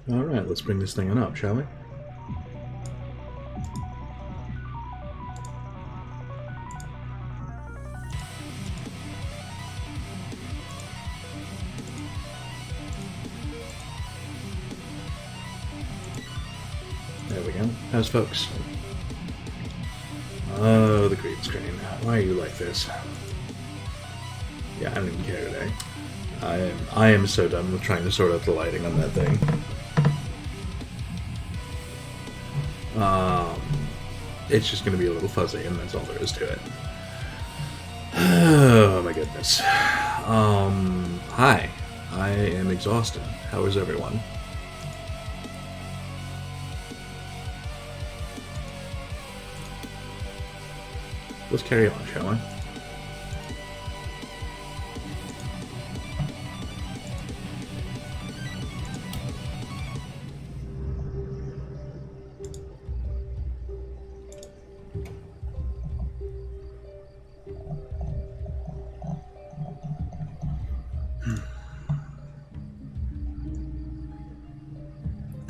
Alright, let's bring this thing on up, shall we? There we go. How's folks? Oh, the green screen. Why are you like this? Yeah, I don't even care today. I am so done with trying to sort out the lighting on that thing. It's just going to be a little fuzzy, and that's all there is to it. Oh my goodness. Hi. I am exhausted. How is everyone? Let's carry on, shall we?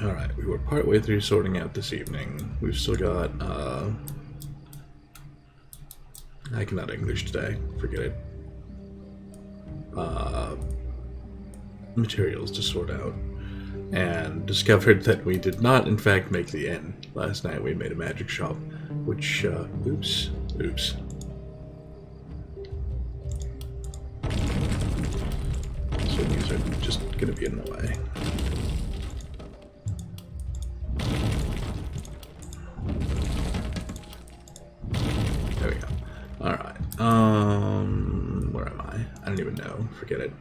Alright, we were partway through sorting out this evening. We've still got, I cannot English today, forget it. Materials to sort out. And discovered that we did not, in fact, make the inn. Last night we made a magic shop, which, oops. So these are just gonna be in the way. There we go. Alright, where am I? I don't even know. Forget it.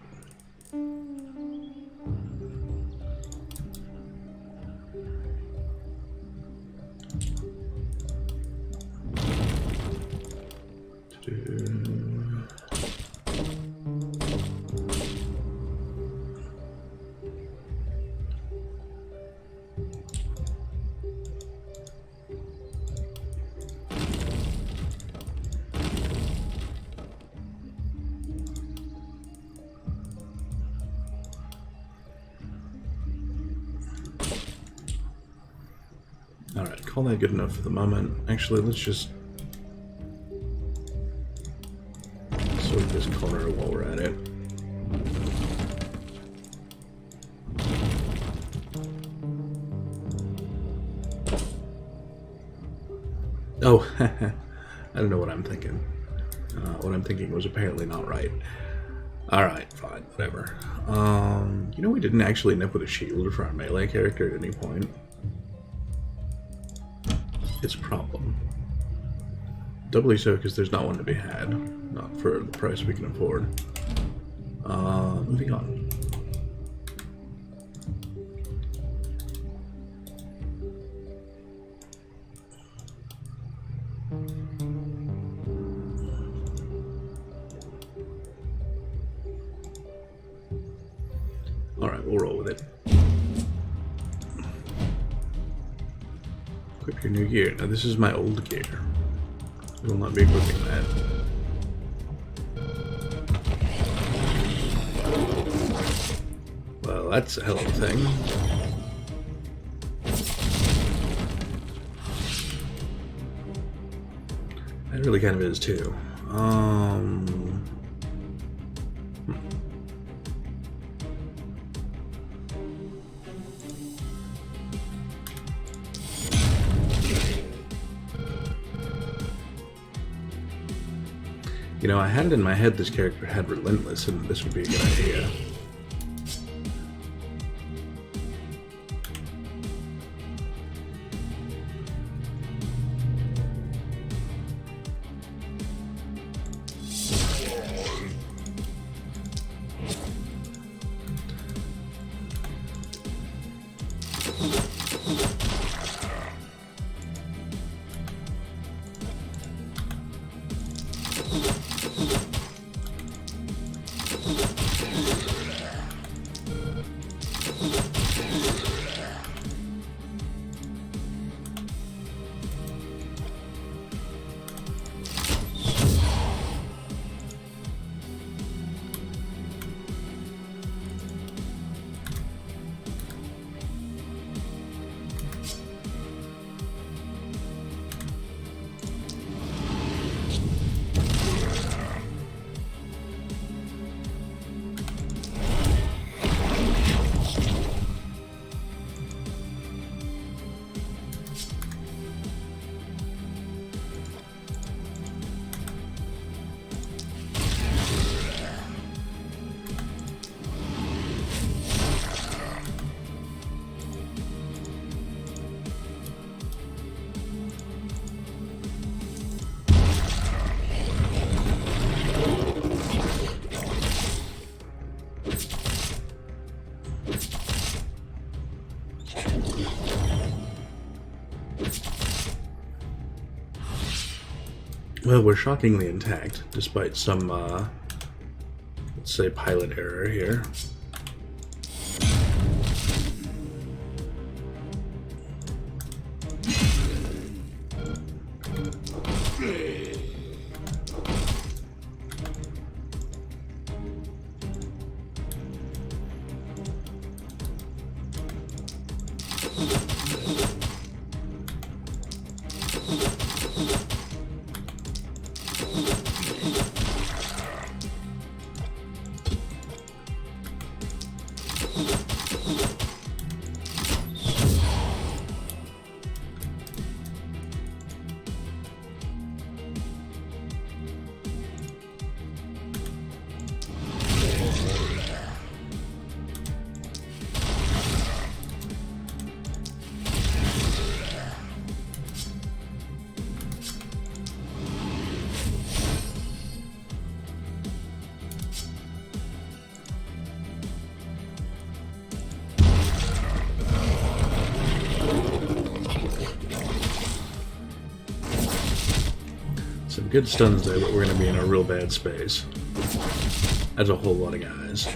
Alright, call that good enough for the moment. Actually, let's just sort this corner while we're at it. Oh, I don't know what I'm thinking. What I'm thinking was apparently not right. Alright, fine, whatever. You know we didn't actually end up with a shield for our melee character at any point. It's a problem. Doubly so because there's not one to be had. Not for the price we can afford. Moving on. Alright, we'll roll with it. Equip your new gear. Now this is my old gear. I will not be equipping that. Well, that's a hell of a thing. That really kind of is too. You know, I had it in my head this character had Relentless, and this would be a good idea. Well, we're shockingly intact, despite some, let's say, pilot error here. Some good stuns there, but we're going to be in a real bad space. That's a whole lot of guys.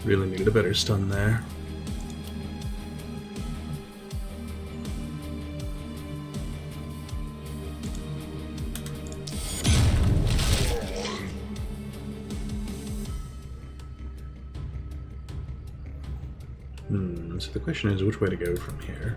Really needed a better stun there. So the question is which way to go from here.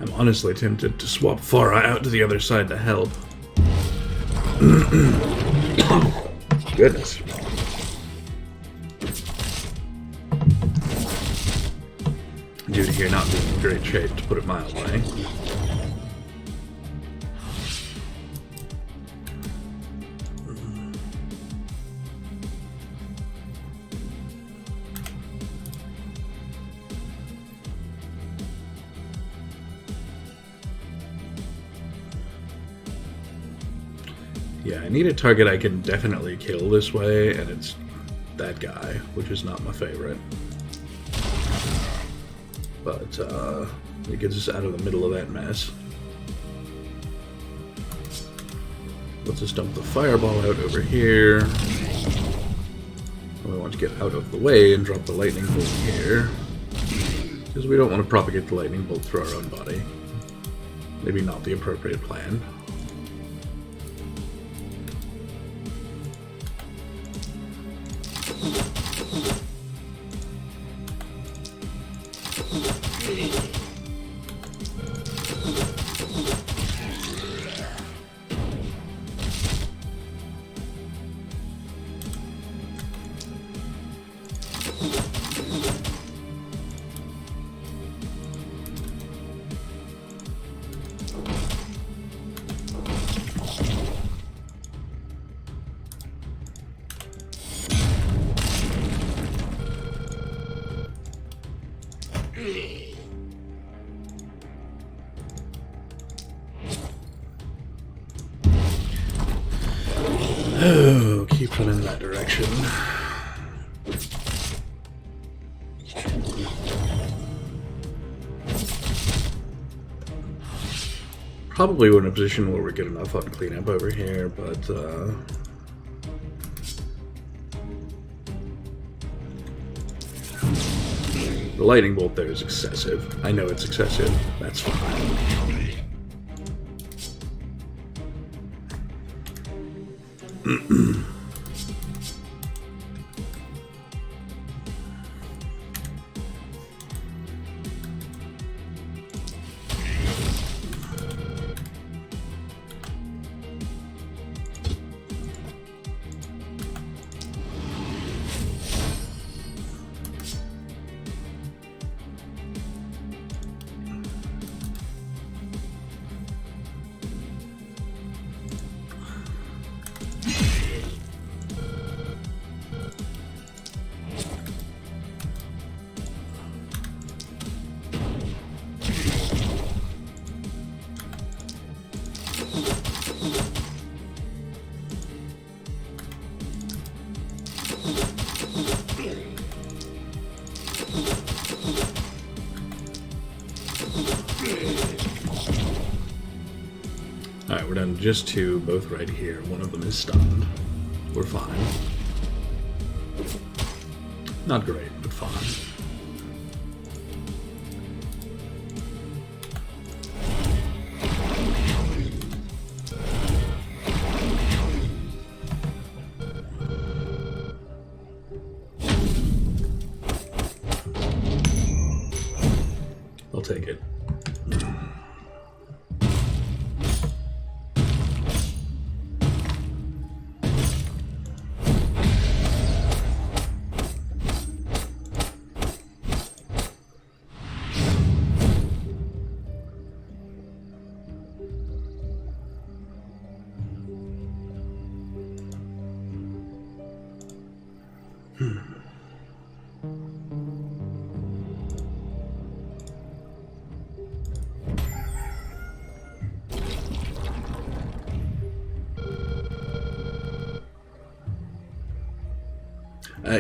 I'm honestly tempted to swap Farah out to the other side to help. Goodness. Dude here not being in great shape, to put it mildly. Yeah, I need a target I can definitely kill this way, and it's that guy, which is not my favorite. But it gets us out of the middle of that mess. Let's just dump the fireball out over here. We want to get out of the way and drop the lightning bolt here, because we don't want to propagate the lightning bolt through our own body. Maybe not the appropriate plan. Oh, keep running that direction. Probably we're in a position where we're good enough on cleanup over here, but the lightning bolt there is excessive. I know it's excessive. That's fine. Alright, we're down to just two, both right here. One of them is stunned. We're fine. Not great, but fine. I'll take it.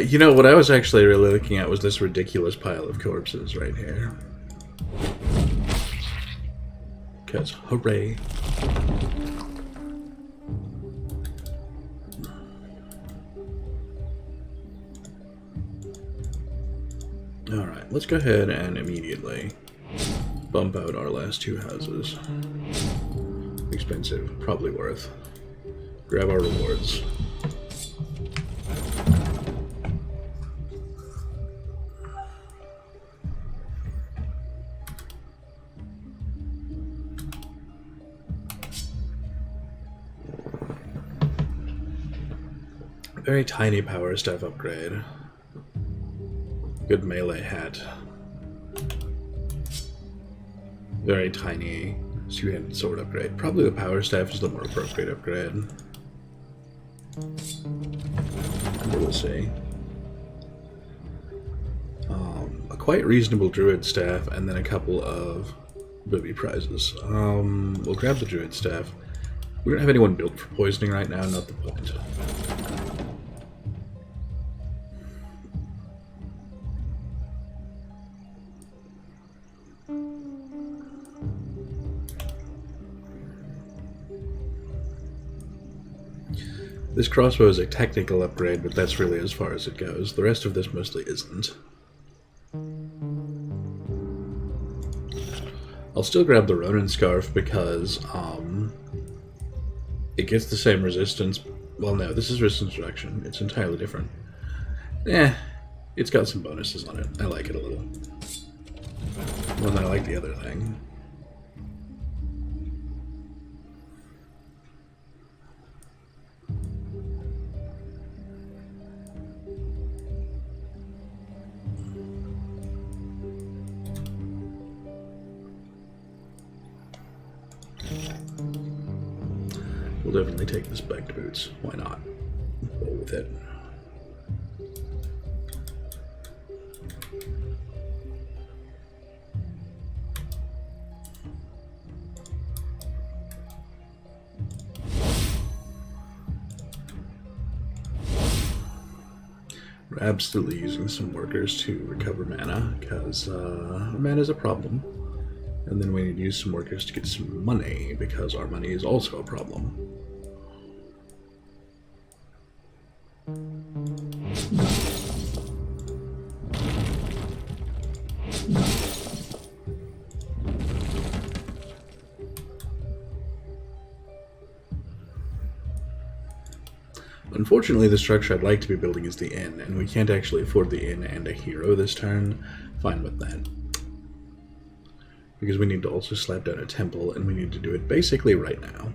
You know, what I was actually really looking at was this ridiculous pile of corpses right here. Because, hooray. Alright, let's go ahead and immediately bump out our last two houses. Expensive, probably worth. Grab our rewards. Very tiny power staff upgrade. Good melee hat. Very tiny two-handed sword upgrade. Probably the power staff is the more appropriate upgrade. We'll see. A quite reasonable druid staff, and then a couple of booby prizes. We'll grab the druid staff. We don't have anyone built for poisoning right now, not the point. This crossbow is a technical upgrade, but that's really as far as it goes. The rest of this mostly isn't. I'll still grab the Ronin Scarf because it gets the same resistance. Well, no, this is resistance reduction. It's entirely different. It's got some bonuses on it. I like it a little. More than I like the other thing. We'll definitely take the spiked boots. Why not? Roll with it. We're absolutely using some workers to recover mana, because mana is a problem. And then we need to use some workers to get some money, because our money is also a problem. Unfortunately, the structure I'd like to be building is the inn, and we can't actually afford the inn and a hero this turn. Fine with that. Because we need to also slap down a temple, and we need to do it basically right now.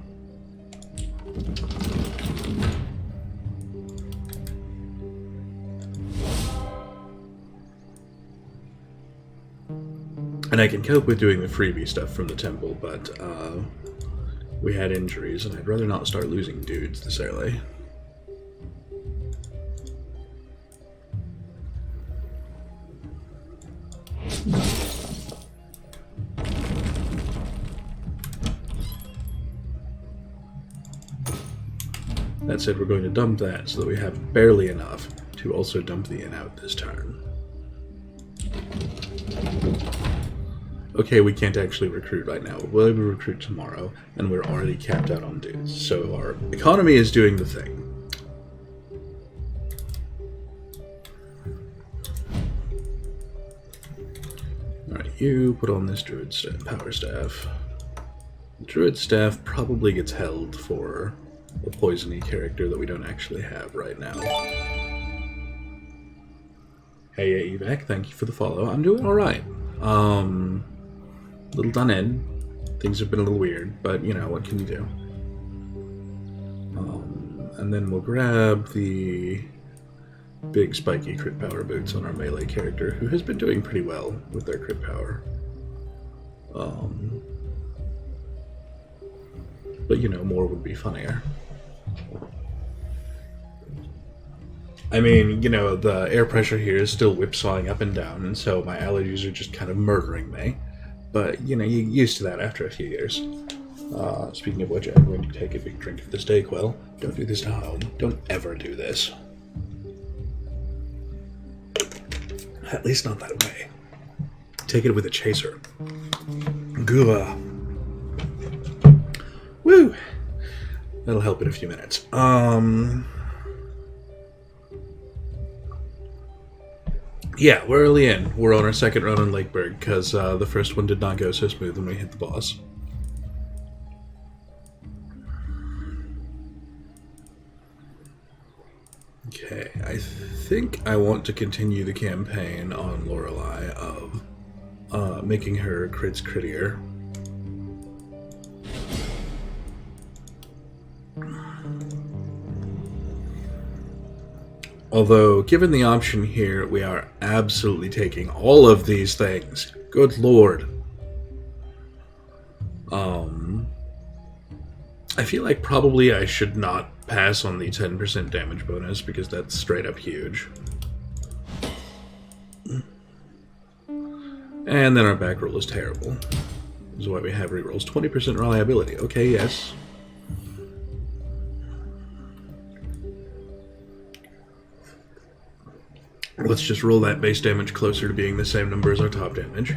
And I can cope with doing the freebie stuff from the temple, but we had injuries, and I'd rather not start losing dudes this early. That said, we're going to dump that so that we have barely enough to also dump the inn out this turn. Okay, we can't actually recruit right now. We'll be able to recruit tomorrow, and we're already capped out on dudes. So our economy is doing the thing. Alright, you put on this druid power staff. Druid staff probably gets held for a poisony character that we don't actually have right now. Hey, Evac, thank you for the follow. I'm doing alright. Little done in. Things have been a little weird, but you know, what can you do? And then we'll grab the big spiky crit power boots on our melee character, who has been doing pretty well with their crit power. But you know, more would be funnier. I mean, you know, the air pressure here is still whipsawing up and down, and so my allergies are just kind of murdering me. But, you know, you're used to that after a few years. Speaking of which, I'm going to take a big drink of this Dayquil. Don't do this to home. Don't ever do this. At least not that way. Take it with a chaser. Gah. Woo! That'll help in a few minutes. Yeah, we're early in. We're on our second run on Lakeburg, because the first one did not go so smooth when we hit the boss. Okay, I think I want to continue the campaign on Lorelei of making her crits crittier. Although, given the option here, we are absolutely taking all of these things. Good lord. I feel like probably I should not pass on the 10% damage bonus, because that's straight up huge. And then our back roll is terrible. This is why we have rerolls. 20% reliability. Okay, yes. Let's just roll that base damage closer to being the same number as our top damage.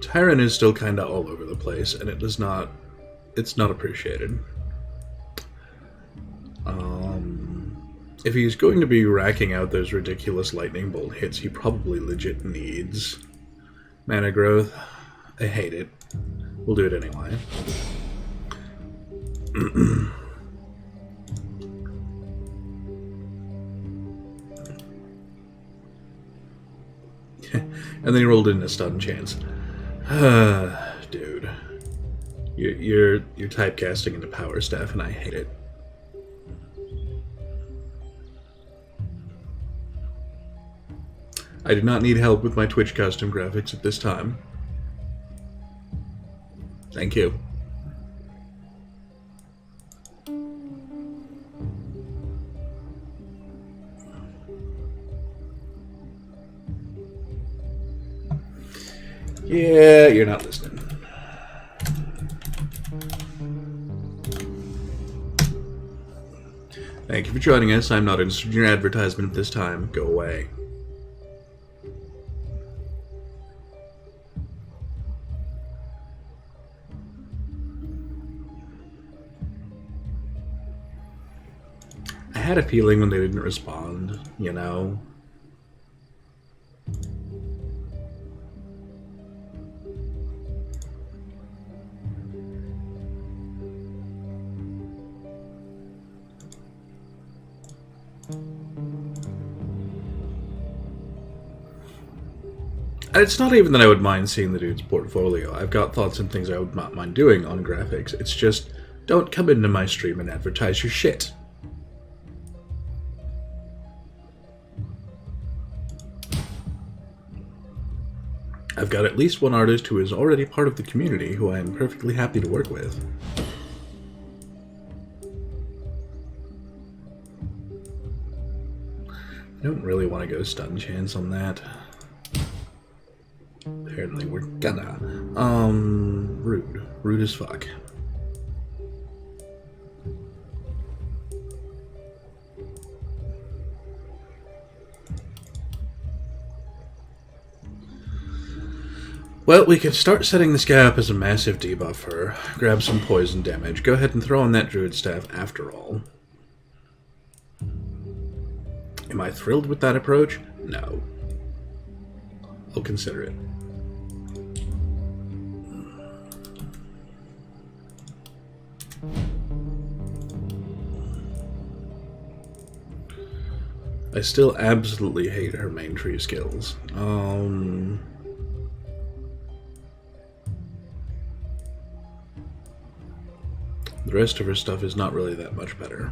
Tyron is still kinda all over the place, and it's not appreciated. If he's going to be racking out those ridiculous lightning bolt hits, he probably legit needs mana growth. I hate it. We'll do it anyway. And then he rolled in a stun chance. Dude. You're typecasting into power staff, and I hate it. I do not need help with my Twitch custom graphics at this time. Thank you. Yeah, you're not listening. Thank you for joining us. I'm not interested in your advertisement at this time. Go away. had a feeling when they didn't respond, you know? And it's not even that I would mind seeing the dude's portfolio. I've got thoughts and things I would not mind doing on graphics. It's just, don't come into my stream and advertise your shit. I've got at least one artist who is already part of the community who I am perfectly happy to work with. I don't really want to go stun chance on that. Apparently we're gonna. Rude. Rude as fuck. Well, we could start setting this guy up as a massive debuffer, grab some poison damage, go ahead and throw on that druid staff after all. Am I thrilled with that approach? No. I'll consider it. I still absolutely hate her main tree skills. The rest of her stuff is not really that much better.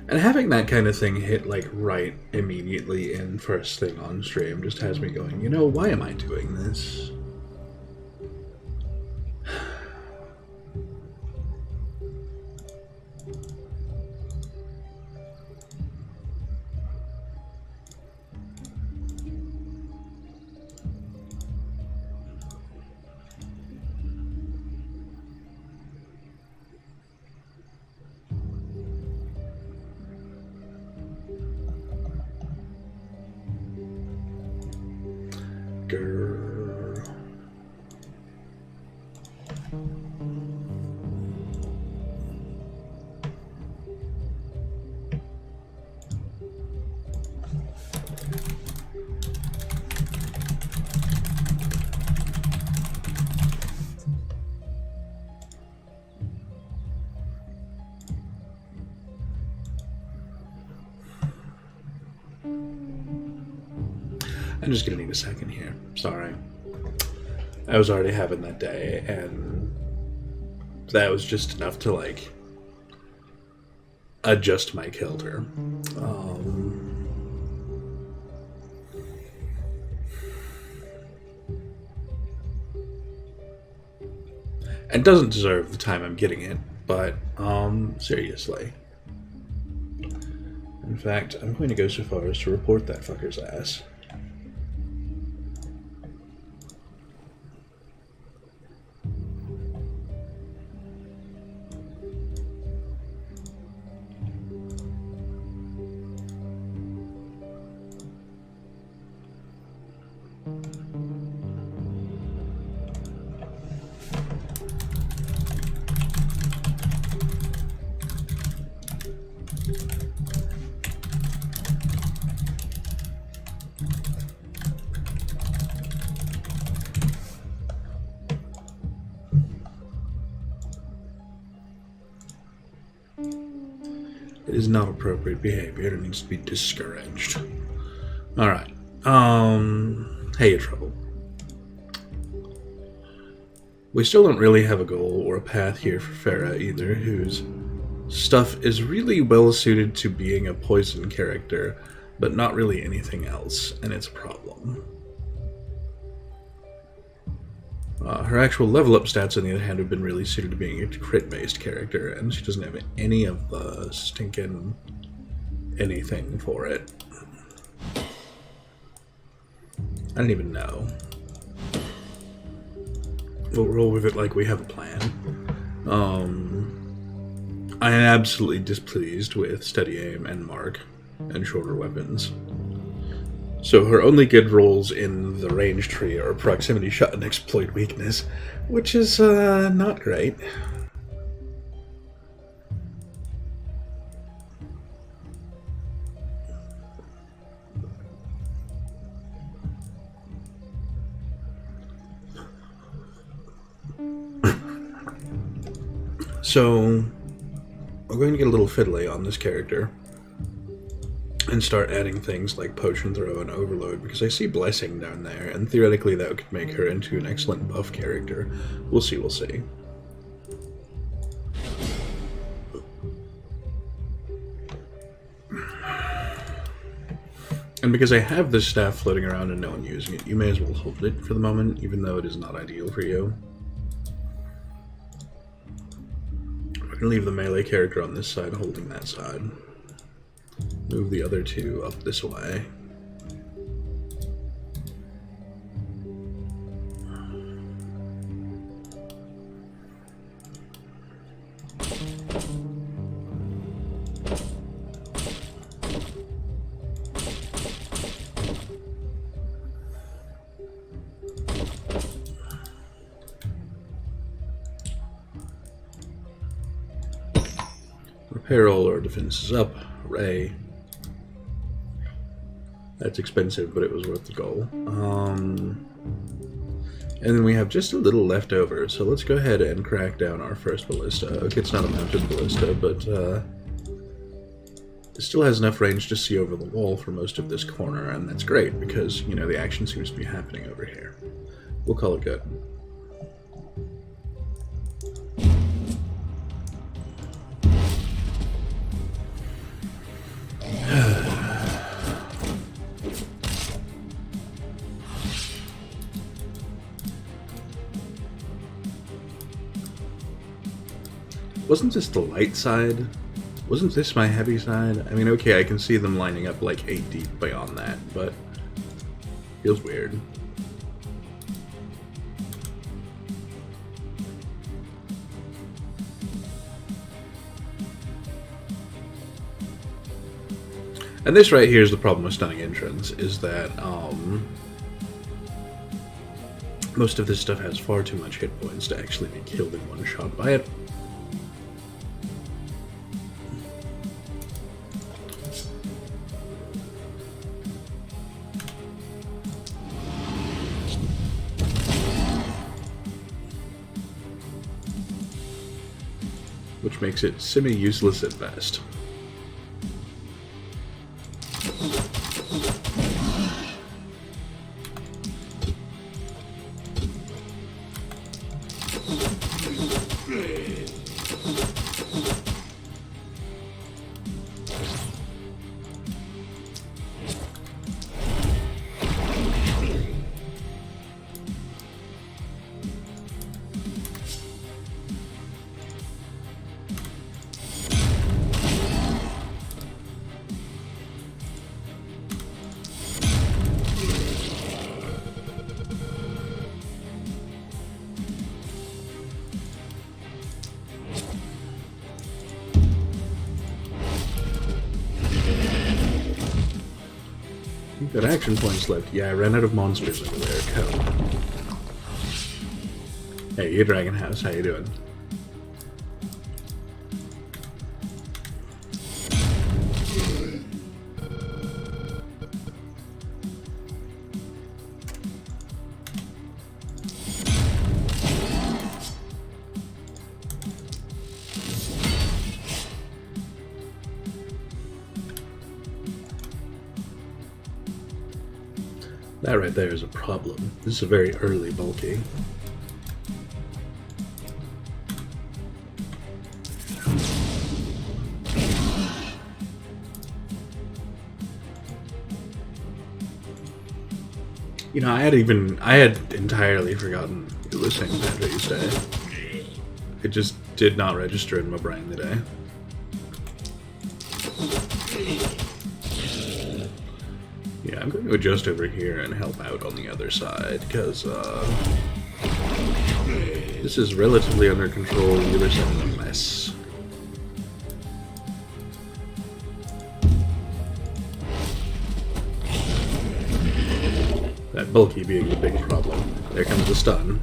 And having that kind of thing hit, like, right immediately in first thing on stream just has me going, you know, why am I doing this? I'm just gonna need a second here. Sorry. I was already having that day, and that was just enough to, like, adjust my kilter. And doesn't deserve the time I'm getting it, but, seriously. In fact, I'm going to go so far as to report that fucker's ass. It is not appropriate behavior. It needs to be discouraged. Alright. Hey, Trouble. We still don't really have a goal or a path here for Farah either, whose stuff is really well suited to being a poison character, but not really anything else, and it's a problem. Her actual level up stats, on the other hand, have been really suited to being a crit-based character, and she doesn't have any of the stinking anything for it. I don't even know. We'll roll with it like we have a plan. I am absolutely displeased with Steady Aim and Mark. and shorter weapons. So her only good rolls in the range tree are proximity shot and exploit weakness, which is not great. So we're going to get a little fiddly on this character and start adding things like Potion Throw and Overload, because I see Blessing down there, and theoretically that could make her into an excellent buff character. We'll see, we'll see. And because I have this staff floating around and no one using it, you may as well hold it for the moment, even though it is not ideal for you. We're going to leave the melee character on this side holding that side. Move the other two up this way. Repair all our defenses up. Hooray. That's expensive, but it was worth the goal. And then we have just a little left over, so let's go ahead and crack down our first ballista. Okay, it's not a mounted ballista, but it still has enough range to see over the wall for most of this corner, and that's great, because, you know, the action seems to be happening over here. We'll call it good. Wasn't this the light side? Wasn't this my heavy side? I mean, okay, I can see them lining up like 8 deep beyond that, but feels weird. And this right here is the problem with Stunning Entrance, is that most of this stuff has far too much hit points to actually be killed in one shot by it. Which makes it semi-useless at best. Got action points left. Yeah, I ran out of monsters over there. Cool. Hey, you Dragon House, how you doing? That right there is a problem. This is a very early bulky. You know, I had entirely forgotten it was St. Patrick's Day. It just did not register in my brain today. Yeah, I'm going to adjust over here and help out on the other side, because this is relatively under control. The other side is a mess. bulky being the big problem. There comes the stun.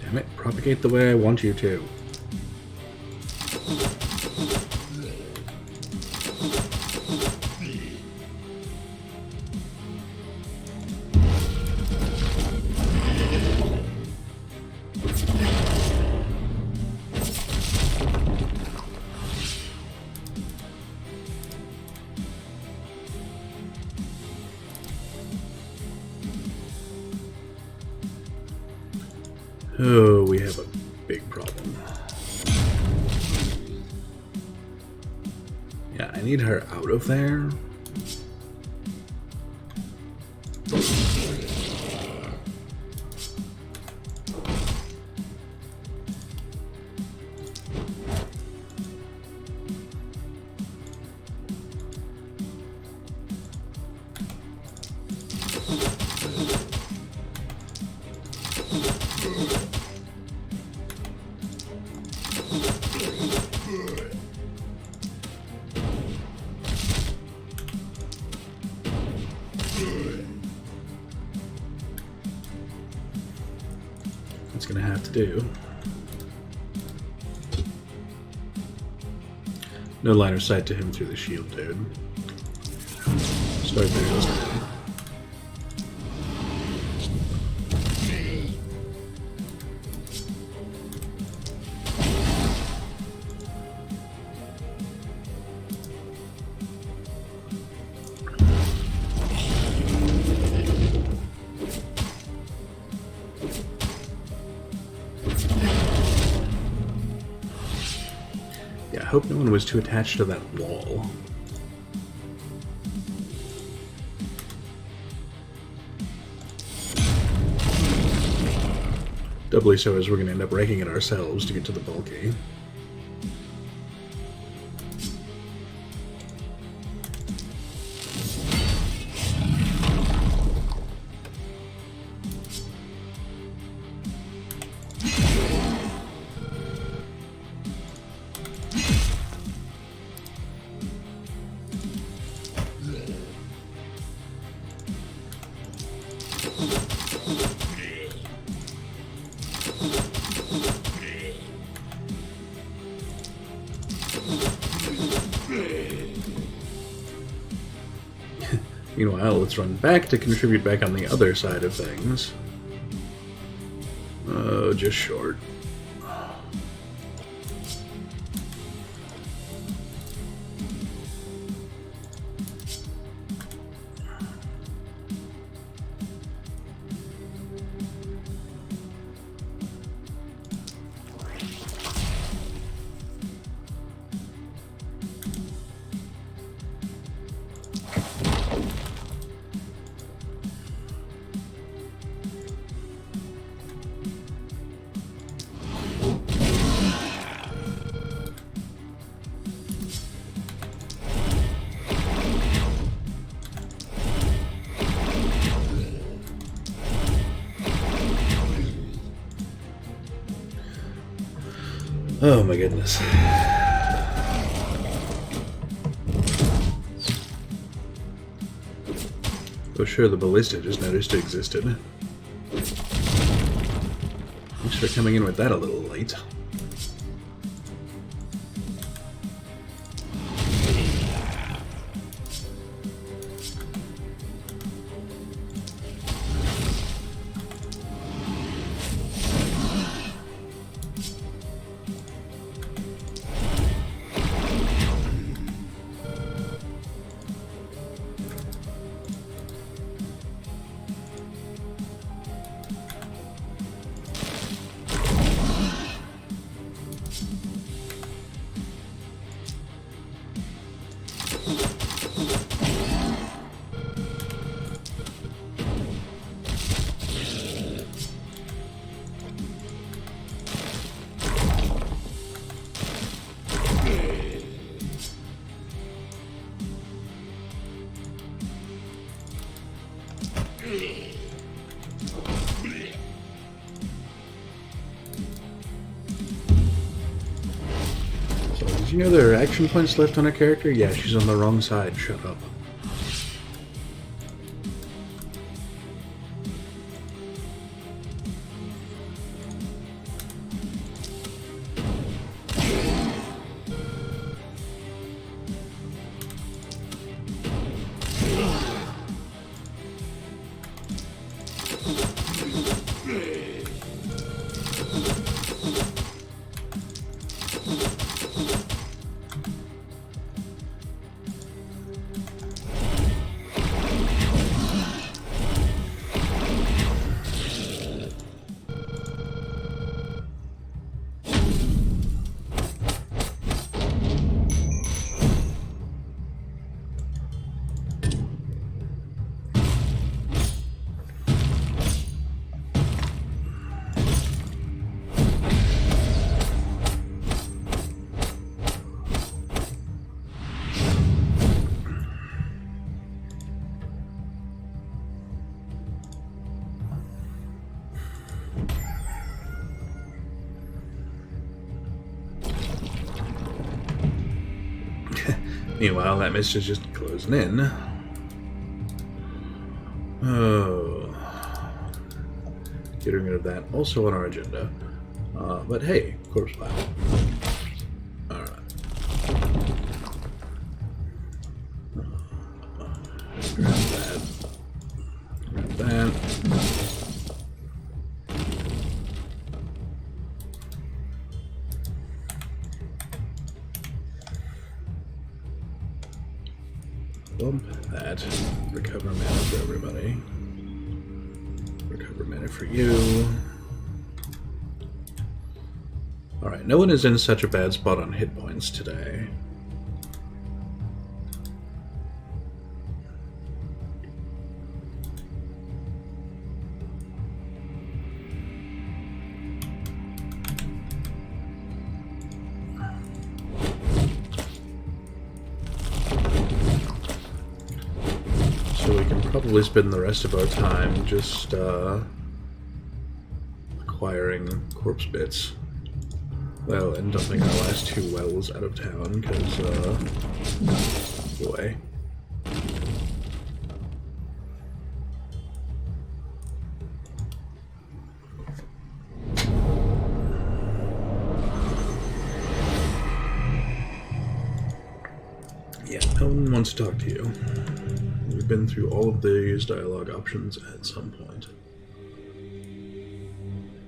Damn it, propagate the way I want you to. Oh, we have a big problem. Yeah, I need her out of there. That's gonna have to do. No line of sight to him through the shield, dude. Start there this time. Yeah, I hope no one was too attached to that wall. Doubly so as we're going to end up wrecking it ourselves to get to the bulky. Meanwhile, let's run back to contribute back on the other side of things. Oh, just short. Oh my goodness. Oh sure, the ballista just noticed it existed. Thanks for coming in with that a little late. So, did you know there are action points left on a character? Yeah, she's on the wrong side. Shut up. Meanwhile, that mist is just closing in. Oh. Getting rid of that. Also on our agenda. But hey, corpse pile. Alright. Grab that. Grab that. Bump that. Recover mana for everybody. Recover mana for you. Alright, no one is in such a bad spot on hit points today. So we can probably spend the rest of our time just acquiring corpse bits. Well, and dumping our last 2 wells out of town, because, boy. Yeah, no one wants to talk to you. We've been through all of these dialogue options at some point.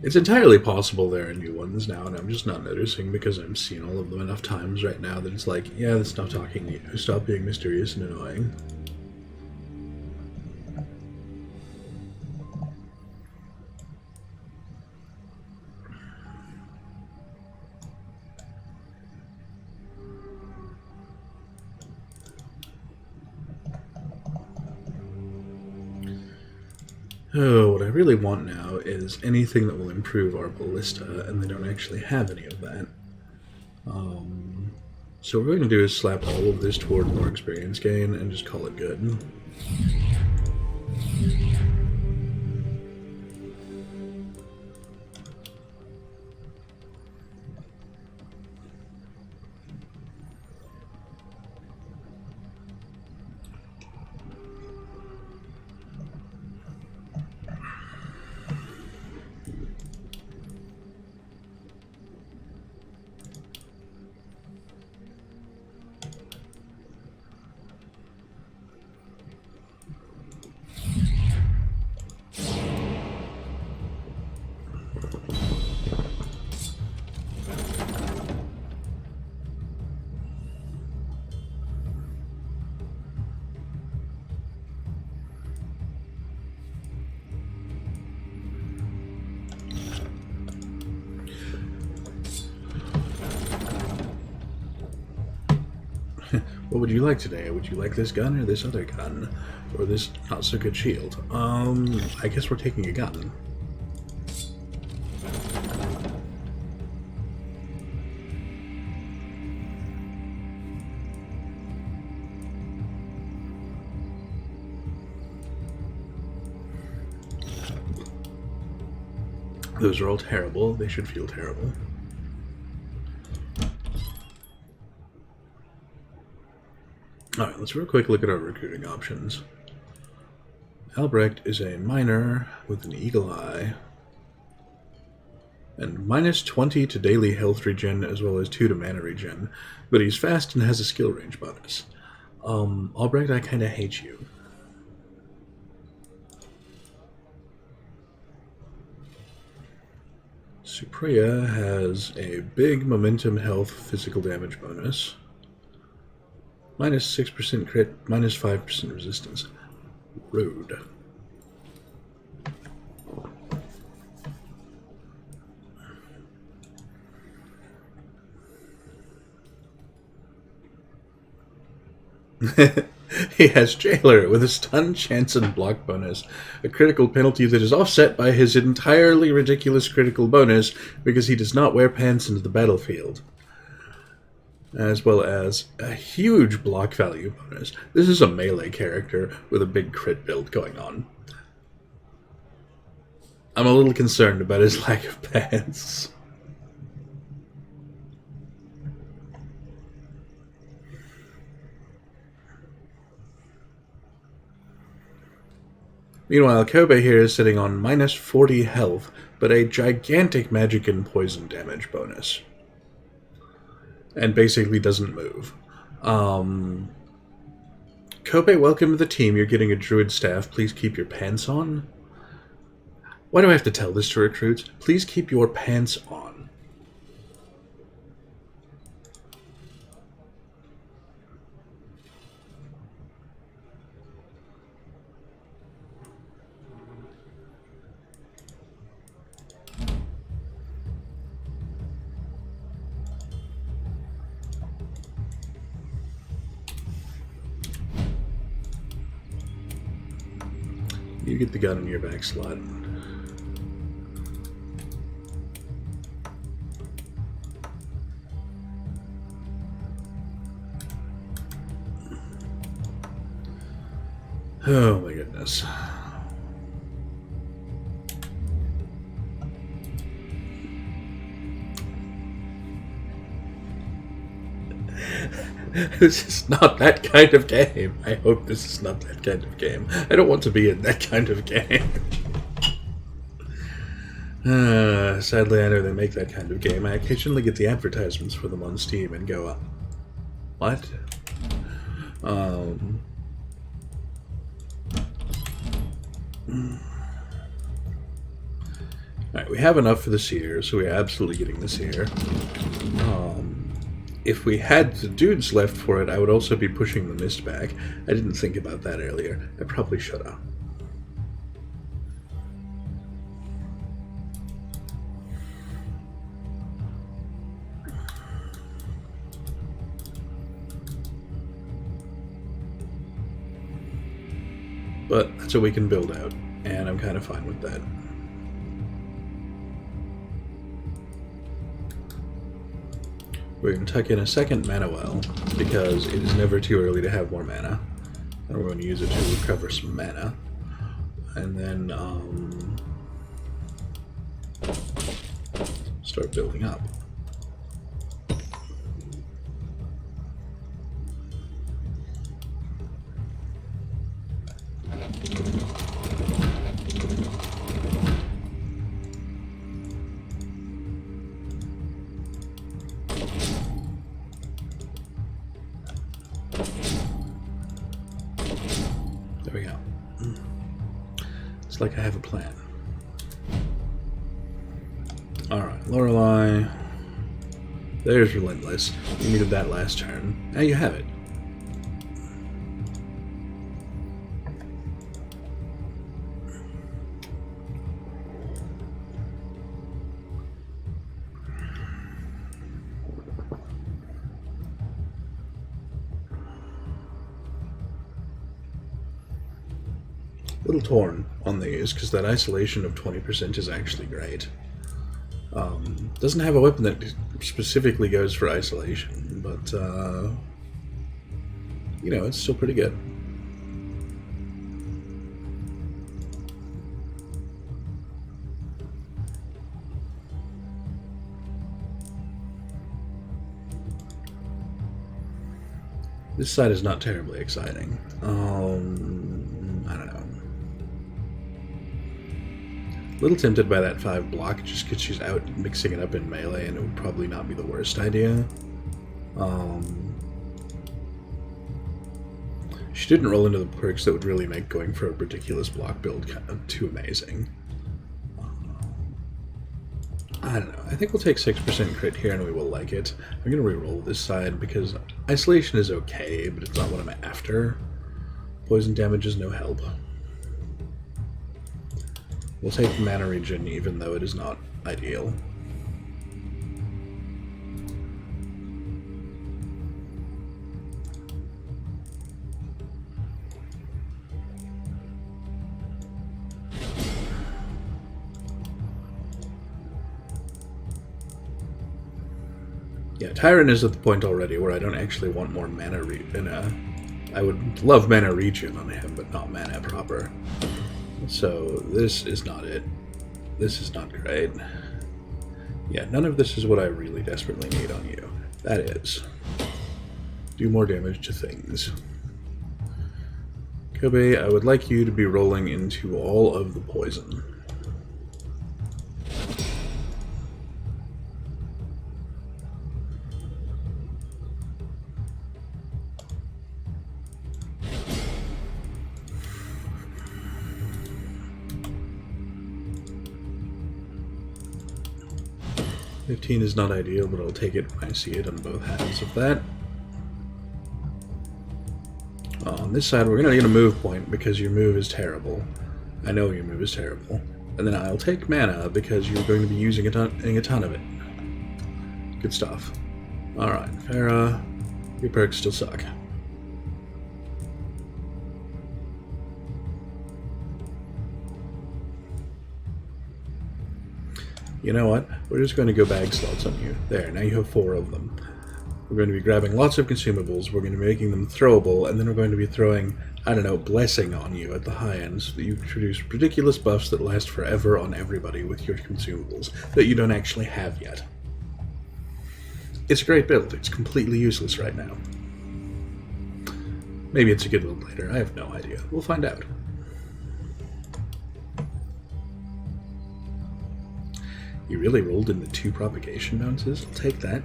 It's entirely possible there are new ones now, and I'm just not noticing because I'm seeing all of them enough times right now that it's like, yeah, stop talking to you. Stop being mysterious and annoying. Oh, what I really want now is anything that will improve our ballista, and they don't actually have any of that. So what we're going to do is slap all of this toward more experience gain and just call it good. What would you like today? Would you like this gun or this other gun? Or this not-so-good shield? I guess we're taking a gun. Those are all terrible. They should feel terrible. Alright, let's real quick look at our recruiting options. Albrecht is a miner with an eagle eye. And minus 20 to daily health regen as well as 2 to mana regen. But he's fast and has a skill range bonus. Albrecht, I kinda hate you. Supriya has a big momentum health physical damage bonus. Minus 6% crit, minus 5% resistance. Rude. He has Jailer with a stun chance and block bonus, a critical penalty that is offset by his entirely ridiculous critical bonus because he does not wear pants into the battlefield, as well as a huge block value bonus. This is a melee character with a big crit build going on. I'm a little concerned about his lack of pants. Meanwhile, Kobe here is sitting on minus 40 health, but a gigantic magic and poison damage bonus. And basically doesn't move. Kobe, welcome to the team. You're getting a druid staff. Please keep your pants on. Why do I have to tell this to recruits? Please keep your pants on. You get the gun in your back slot. Oh my goodness. This is not that kind of game. I hope this is not that kind of game. I don't want to be in that kind of game. Sadly, I know they make that kind of game. I occasionally get the advertisements for them on Steam and go, what? Alright, we have enough for the seer, so we're absolutely getting the seer. If we had the dudes left for it, I would also be pushing the mist back. I didn't think about that earlier. I probably should have. But that's what we can build out, and I'm kind of fine with that. We're going to tuck in a second mana well, because it is never too early to have more mana. And we're going to use it to recover some mana. And then, start building up. There we go. It's like I have a plan. Alright, Lorelei. There's Relentless. You needed that last turn. Now you have it. Little torn on these because that isolation of 20% is actually great. Doesn't have a weapon that specifically goes for isolation, but you know, it's still pretty good. This side is not terribly exciting. I don't know. A little tempted by that 5 block just because she's out mixing it up in melee, and it would probably not be the worst idea. She didn't roll into the perks that would really make going for a ridiculous block build kind of too amazing. I don't know. I think we'll take 6% crit here and we will like it. I'm going to re-roll this side because isolation is okay, but it's not what I'm after. Poison damage is no help. We'll take the mana regen even though it is not ideal. Yeah, Tyrant is at the point already where I don't actually want more mana I would love mana regen on him, but not mana proper. So this is not it. This is not great. Yeah, none of this is what I really desperately need on you. That is. Do more damage to things. Kobe, I would like you to be rolling into all of the poison. $15 is not ideal, but I'll take it when I see it on both halves of that. On this side, we're going to get a move point because your move is terrible. I know your move is terrible. And then I'll take mana because you're going to be using a ton of it. Good stuff. Alright, Farah, your perks still suck. You know what? We're just going to go bag slots on you. There, now you have 4 of them. We're going to be grabbing lots of consumables, we're going to be making them throwable, and then we're going to be throwing, I don't know, blessing on you at the high end so that you produce ridiculous buffs that last forever on everybody with your consumables that you don't actually have yet. It's a great build. It's completely useless right now. Maybe it's a good build later. I have no idea. We'll find out. You really rolled in the 2 propagation bounces? I'll take that.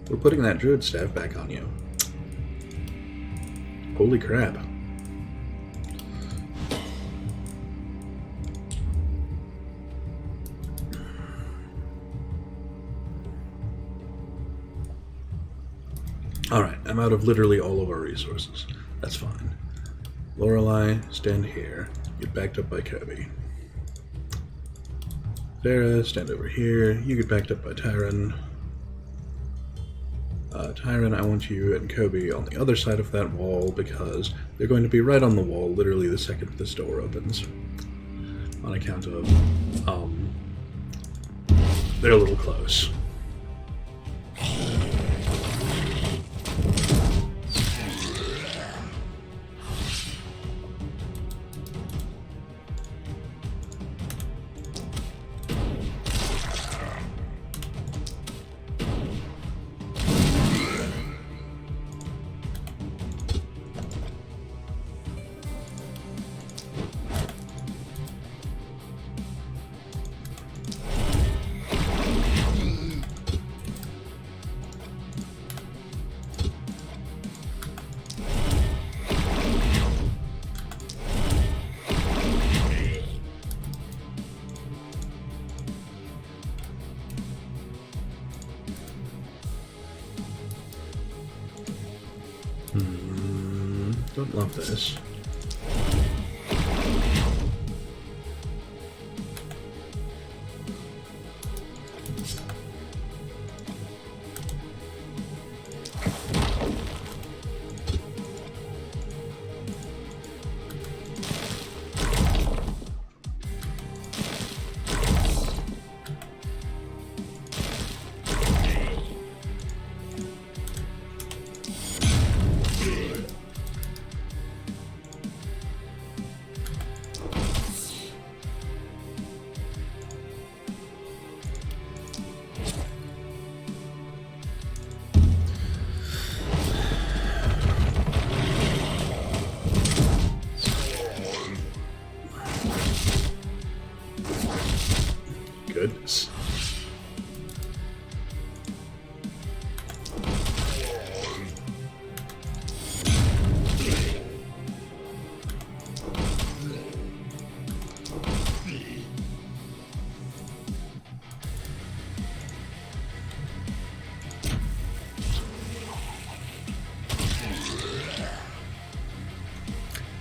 We're putting that druid staff back on you. Holy crap. Alright, I'm out of literally all of our resources. That's fine. Lorelei, stand here. Get backed up by Kobe. Sarah, stand over here. You get backed up by Tyron. Tyron, I want you and Kobe on the other side of that wall because they're going to be right on the wall literally the second this door opens. On account of, they're a little close. Don't love this.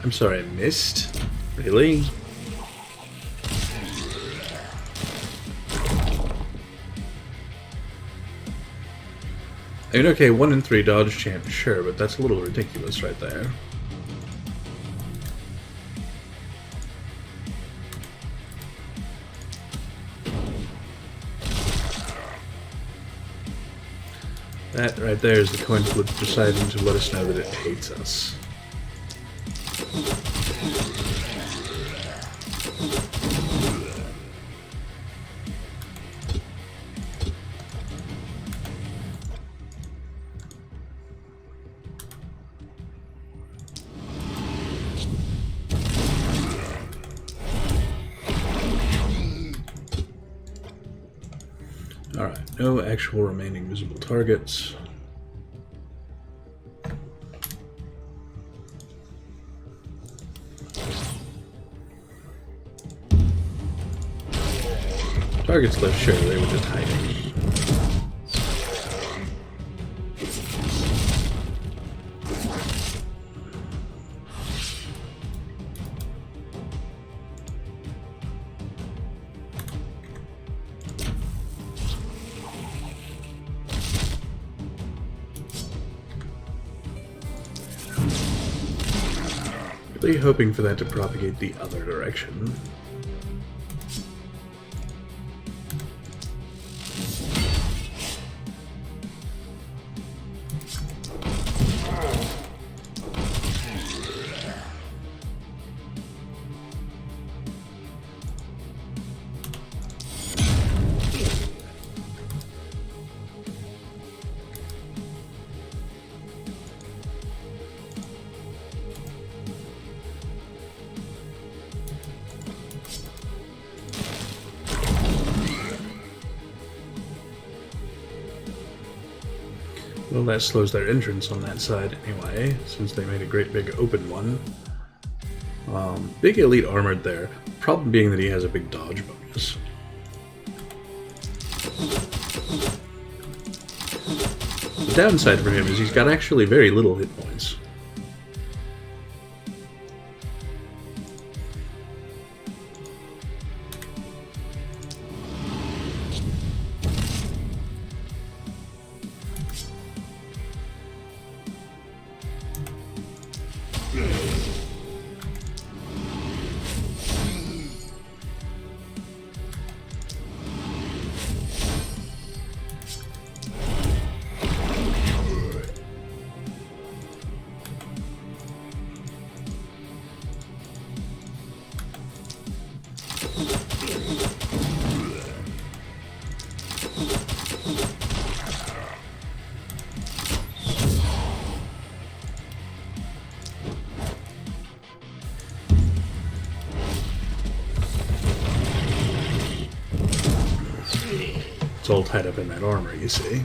I'm sorry, I missed? Really? I mean, okay, 1 in 3 dodge chance, sure, but that's a little ridiculous right there. That right there is the coin flip deciding to let us know that it hates us. Alright, no actual remaining visible targets. Targets left, sure, they were just hiding. Really hoping for that to propagate the other direction. Well, that slows their entrance on that side anyway, since they made a great big open one. Big elite armored there. Problem being that he has a big dodge bonus. The downside for him is he's got actually very little hit points. It's all tied up in that armor, you see.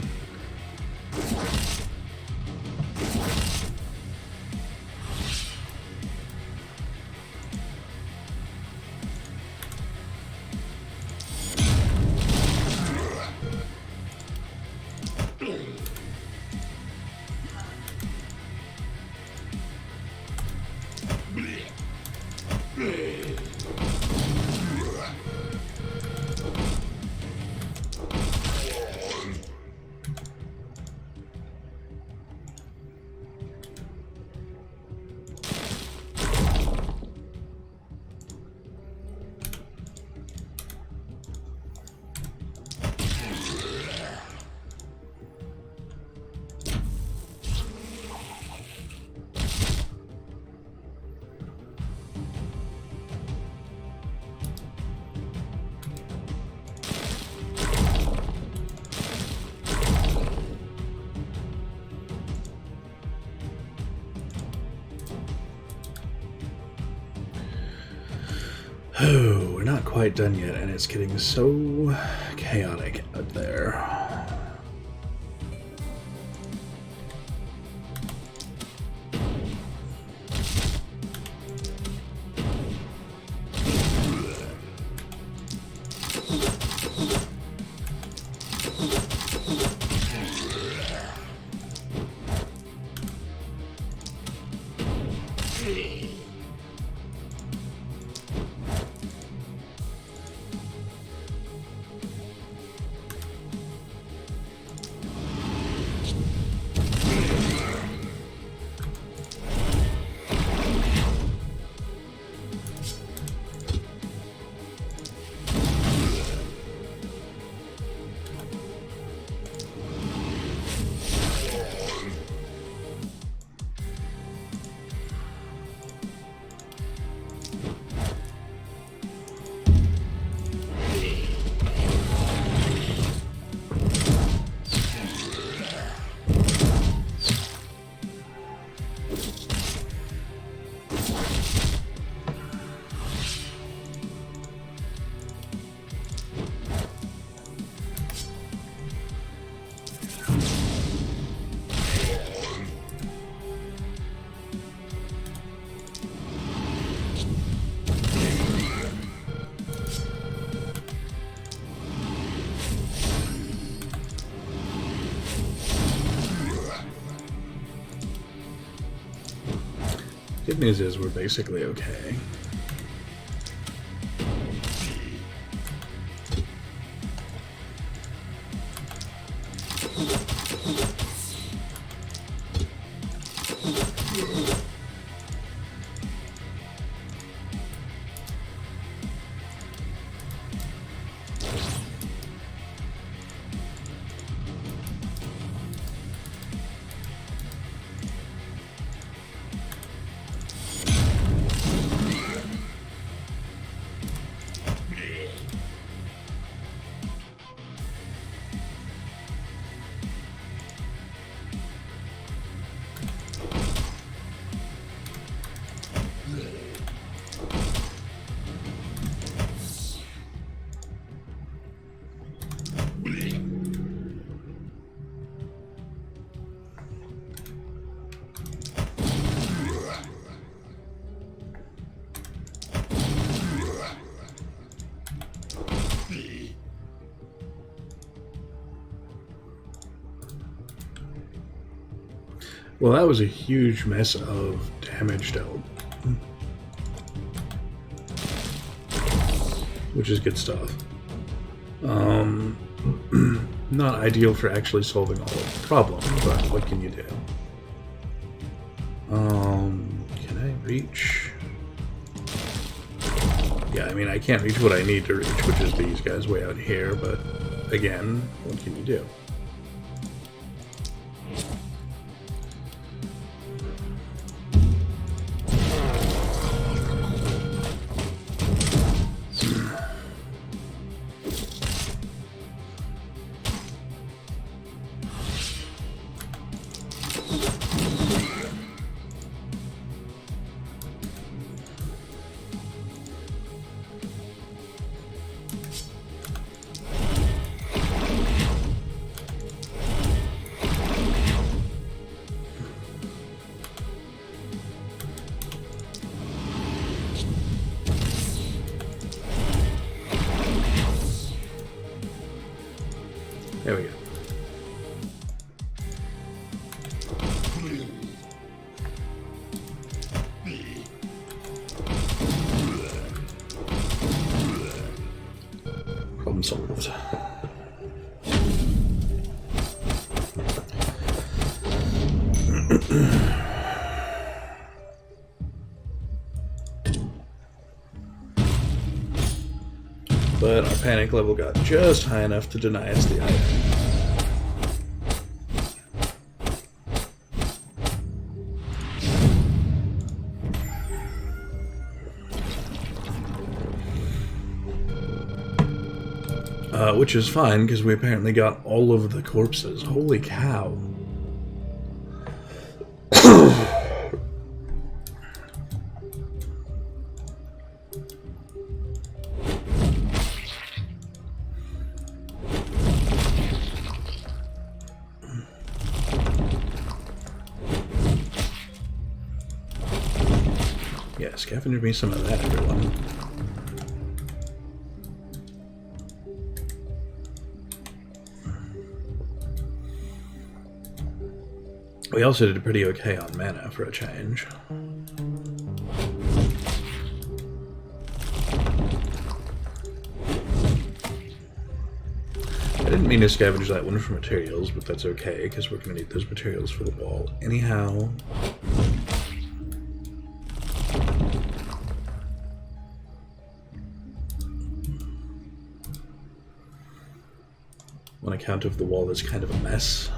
Oh, we're not quite done yet, and it's getting so chaotic out there. Good news is we're basically okay. Well, that was a huge mess of damage dealt. Which is good stuff. Not ideal for actually solving all of the problems, but what can you do? Can I reach? Yeah, I mean, I can't reach what I need to reach, which is these guys way out here, but again, what can you do? There we go. Problem solved. But our panic level got just high enough to deny us the item. Which is fine, because we apparently got all of the corpses. Holy cow. Yeah, scavenger me some of that, everyone. We also did pretty okay on mana for a change. I didn't mean to scavenge that one for materials, but that's okay, because we're going to need those materials for the wall. Anyhow... on account of the wall is kind of a mess.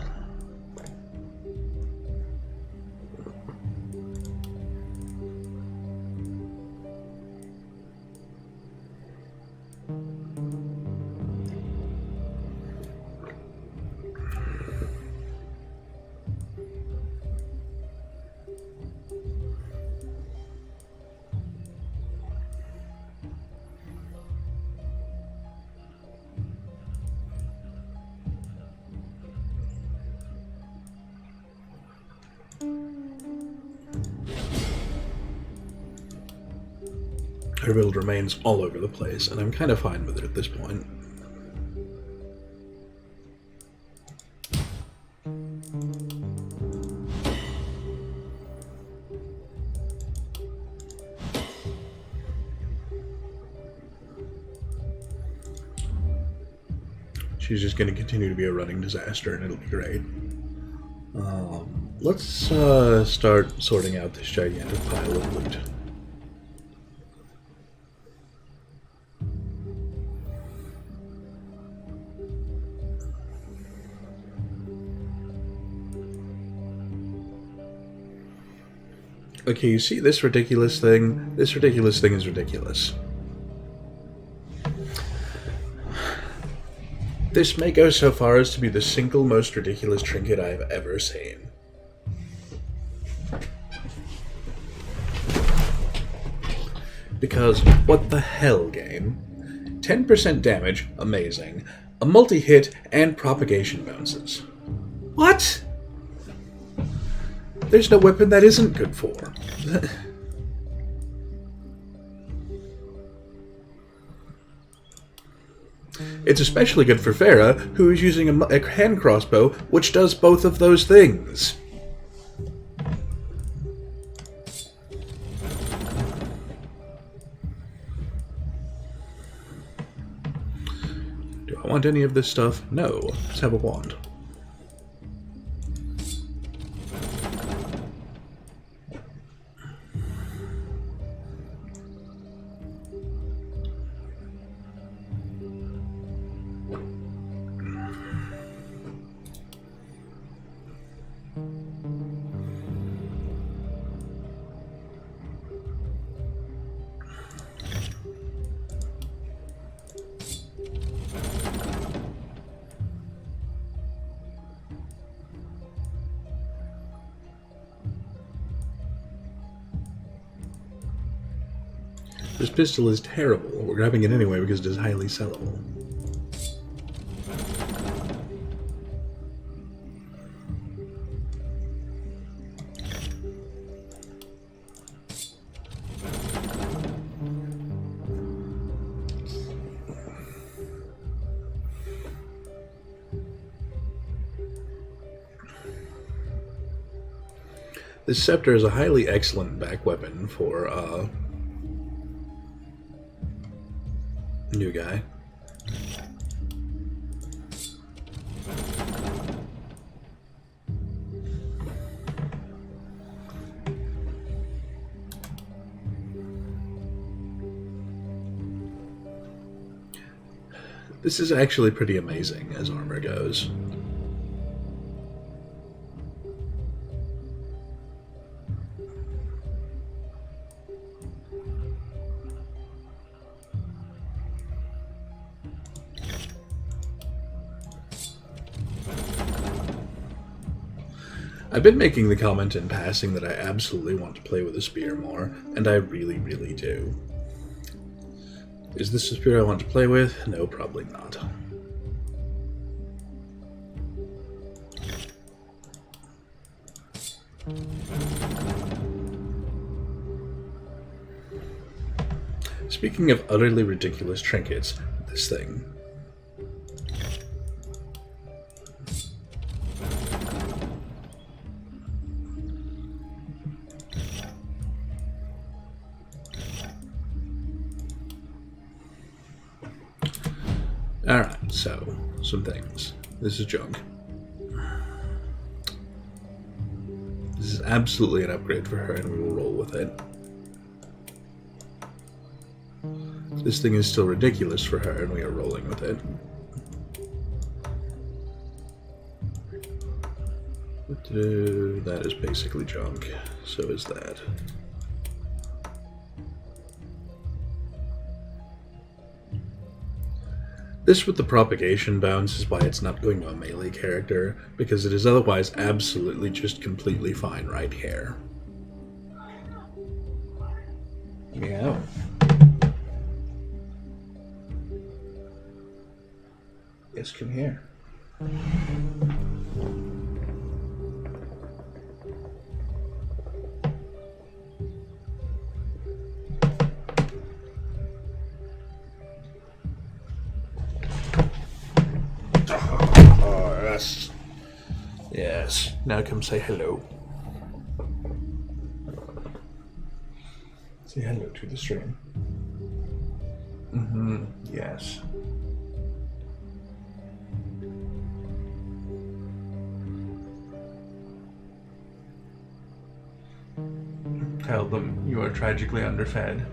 Her build remains all over the place, and I'm kind of fine with it at this point. she's just going to continue to be a running disaster, and it'll be great. Let's start sorting out this gigantic pile of loot. Okay, you see this ridiculous thing? This ridiculous thing is ridiculous. This may go so far as to be the single most ridiculous trinket I have ever seen. Because, what the hell, game? 10% damage, amazing. A multi-hit, and propagation bonuses. What? There's no weapon that isn't good for. It's especially good for Farah, who is using a hand crossbow, which does both of those things. Do I want any of this stuff? No. Let's have a wand. This pistol is terrible. We're grabbing it anyway because it is highly sellable. This scepter is a highly excellent back weapon for, new guy. This is actually pretty amazing as armor goes. I've been making the comment in passing that I absolutely want to play with a spear more, and I really, really do. Is this the spear I want to play with? No, probably not. Speaking of utterly ridiculous trinkets, this thing. Alright, so, some things. This is junk. This is absolutely an upgrade for her, and we will roll with it. This thing is still ridiculous for her, and we are rolling with it. That is basically junk. So is that. This with the propagation bounce is why it's not going to a melee character, because it is otherwise absolutely just completely fine right here. Meow. Yes, come here. Yes. Now come say hello. Say hello to the stream. Yes. tell them you are tragically underfed.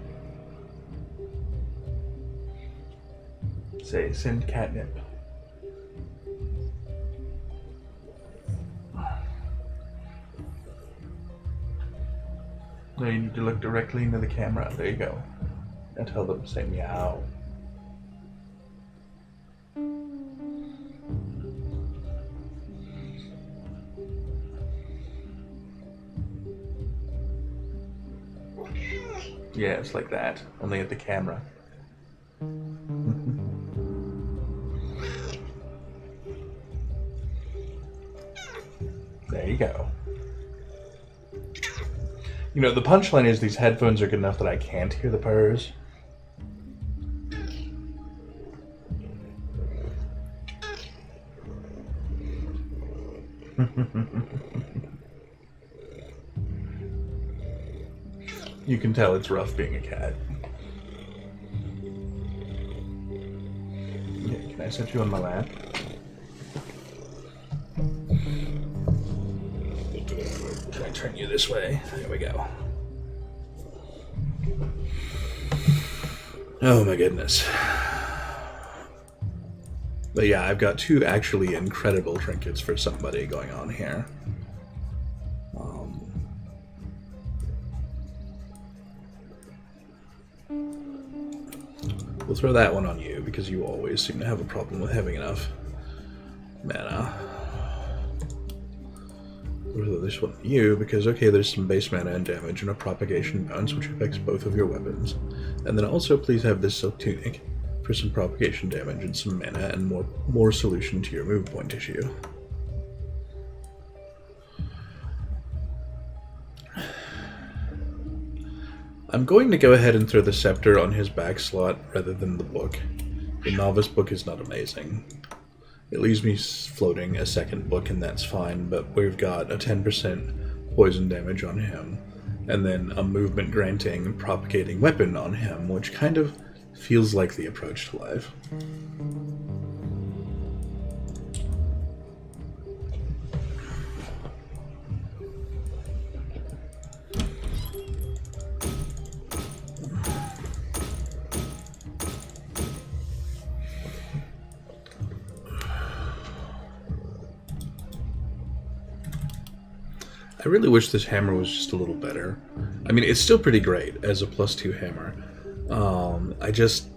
Say, send catnip. No, you need to look directly into the camera. There you go. And tell them, say meow. Yeah, it's like that, only at the camera. There you go. You know, the punchline is these headphones are good enough that I can't hear the purrs. You can tell it's rough being a cat. Okay, can I set you on my lap? Can I turn you this way? There we go. Oh my goodness. But yeah, I've got two actually incredible trinkets for somebody going on here. We'll throw that one on you because you always seem to have a problem with having enough mana. We'll throw this one on you because, okay, there's some base mana and damage and a propagation bounce which affects both of your weapons. And then also please have this silk tunic for some propagation damage and some mana and more solution to your move point issue. I'm going to go ahead and throw the scepter on his back slot rather than the book. The novice book is not amazing. It leaves me floating a second book and that's fine, but we've got a 10% poison damage on him, and then a movement granting propagating weapon on him, which kind of feels like the approach to life. I really wish this hammer was just a little better. I mean, it's still pretty great as a +2 hammer. I just...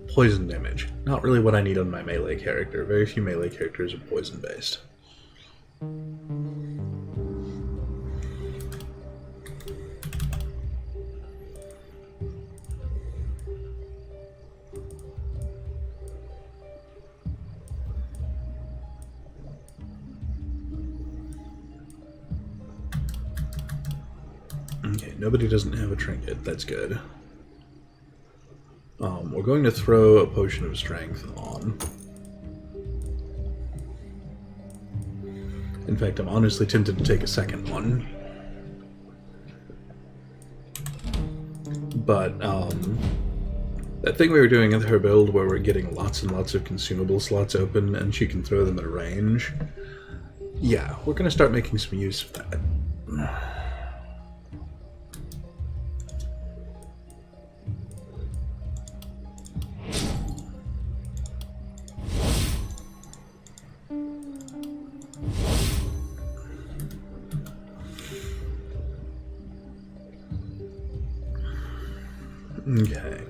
Poison damage. Not really what I need on my melee character. Very few melee characters are poison-based. Okay, nobody doesn't have a trinket. That's good. We're going to throw a potion of strength on. In fact, I'm honestly tempted to take a second one. But, that thing we were doing with her build where we're getting lots and lots of consumable slots open and she can throw them at a range, yeah, we're going to start making some use of that. Okay.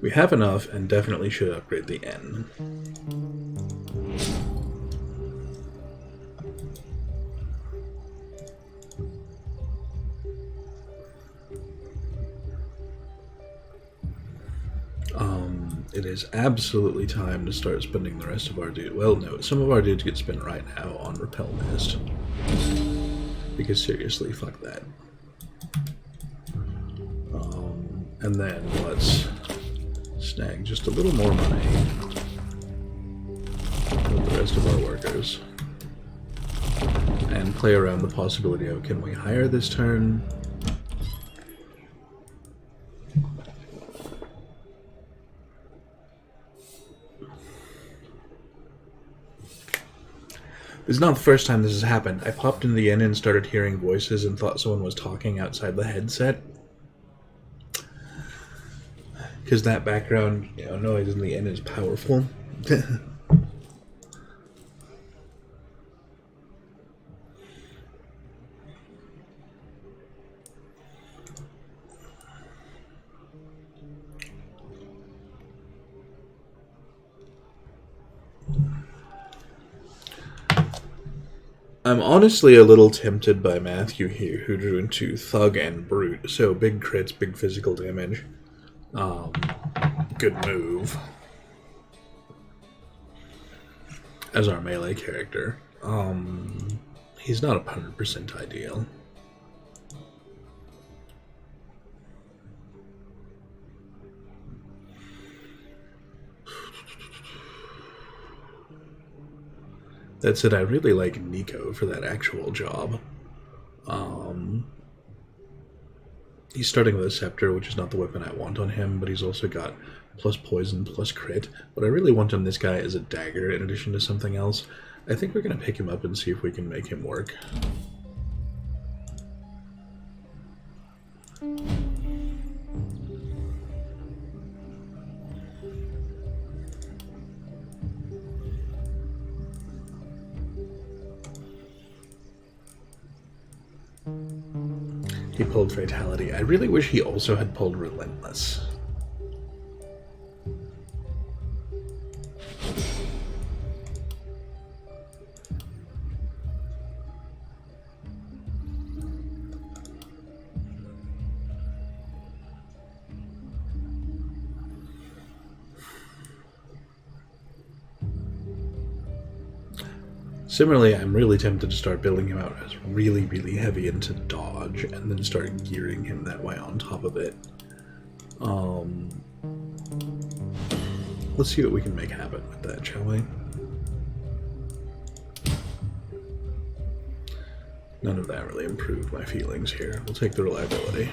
We have enough and definitely should upgrade the N. It is absolutely time to start spending the rest of our dude. Well, no, some of our dudes get spent right now on Repel Nest. Because seriously, fuck that. And then let's snag just a little more money with the rest of our workers. And play around the possibility of, can we hire this turn? It's not the first time this has happened. I popped into the inn and started hearing voices and thought someone was talking outside the headset. Because that background noise in the inn is powerful. I'm honestly a little tempted by Matthew here, who drew into Thug and Brute. So big crits, big physical damage. Good move. As our melee character. He's not 100% ideal. That said, I really like Nico for that actual job. He's starting with a scepter, which is not the weapon I want on him, but he's also got plus poison, plus crit. What I really want on this guy is a dagger in addition to something else. I think we're going to pick him up and see if we can make him work. He pulled Fatality. I really wish he also had pulled Relentless. Similarly, I'm really tempted to start building him out as really, really heavy into dodge, and then start gearing him that way on top of it. Let's see what we can make happen with that, shall we? None of that really improved my feelings here. We'll take the reliability.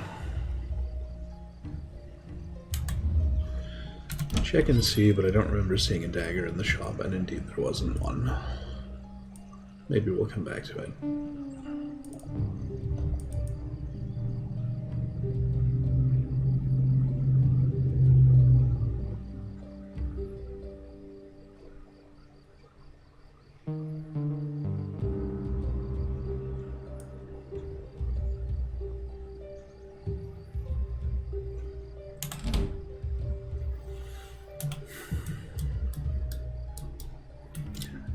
Check and see, but I don't remember seeing a dagger in the shop, and indeed there wasn't one. Maybe we'll come back to it.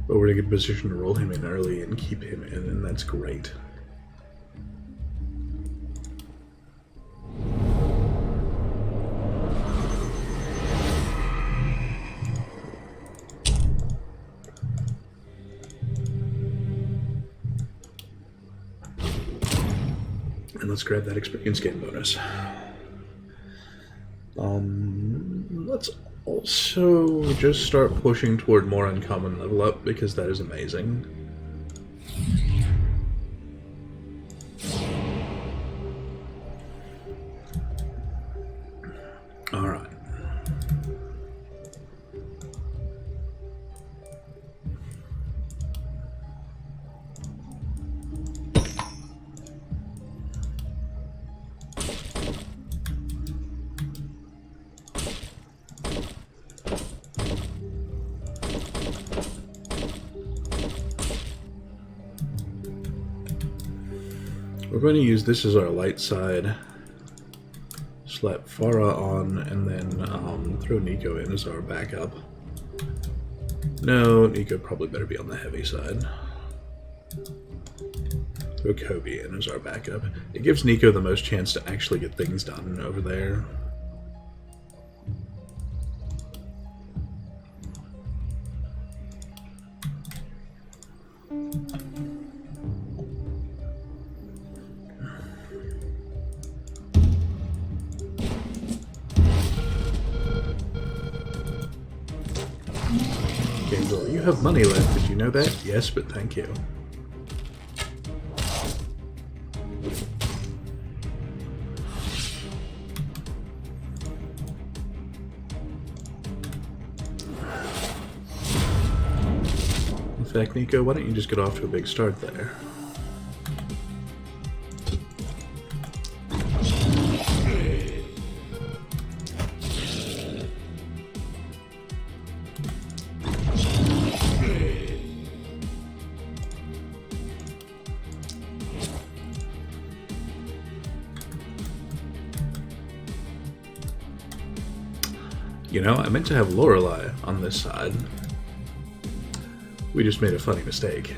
But we're in a good position to roll him in early and keep him in, and that's great. And let's grab that experience gain bonus. Let's also just start pushing toward more uncommon level up, because that is amazing. Alright. We're going to use this as our light side, slap Farah on, and then throw Nico in as our backup. No, Nico probably better be on the heavy side. Throw Kobe in as our backup. It gives Nico the most chance to actually get things done over there. You have money left, did you know that? Yes, but thank you. fact, Nico, why don't you just get off to a big start there? You know, I meant to have Lorelei on this side. We just made a funny mistake.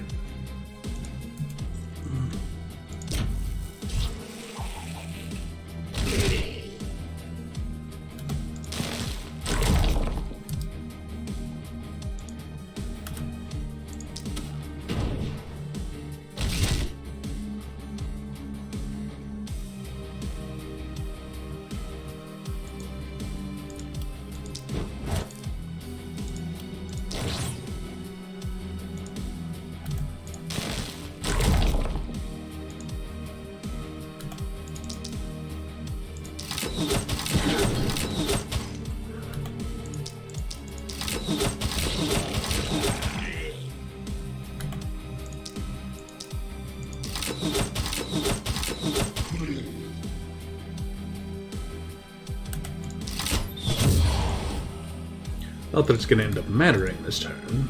Not that it's going to end up mattering this turn.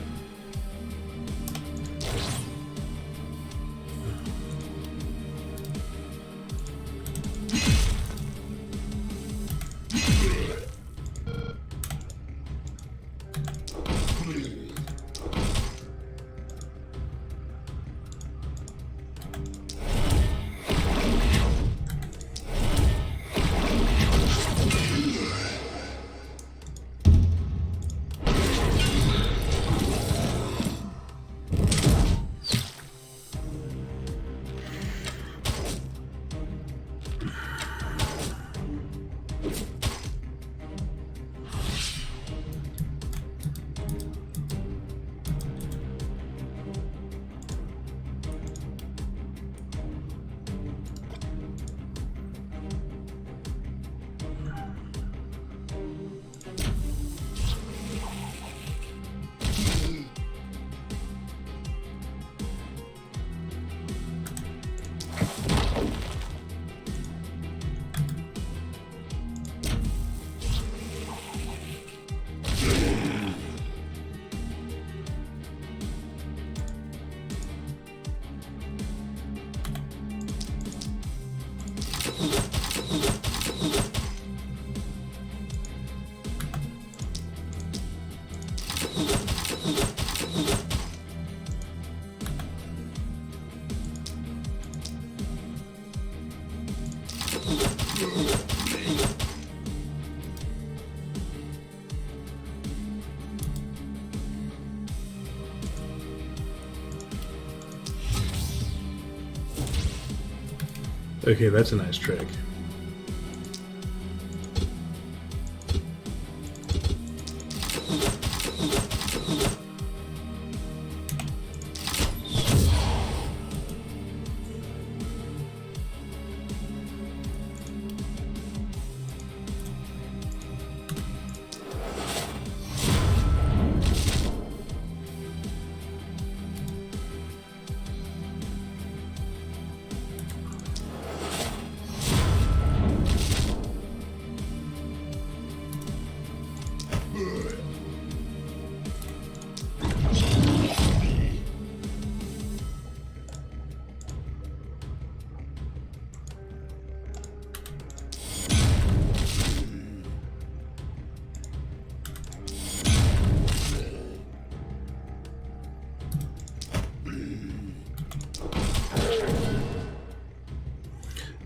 Okay, that's a nice trick.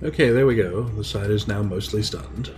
Okay, there we go. The side is now mostly stunned.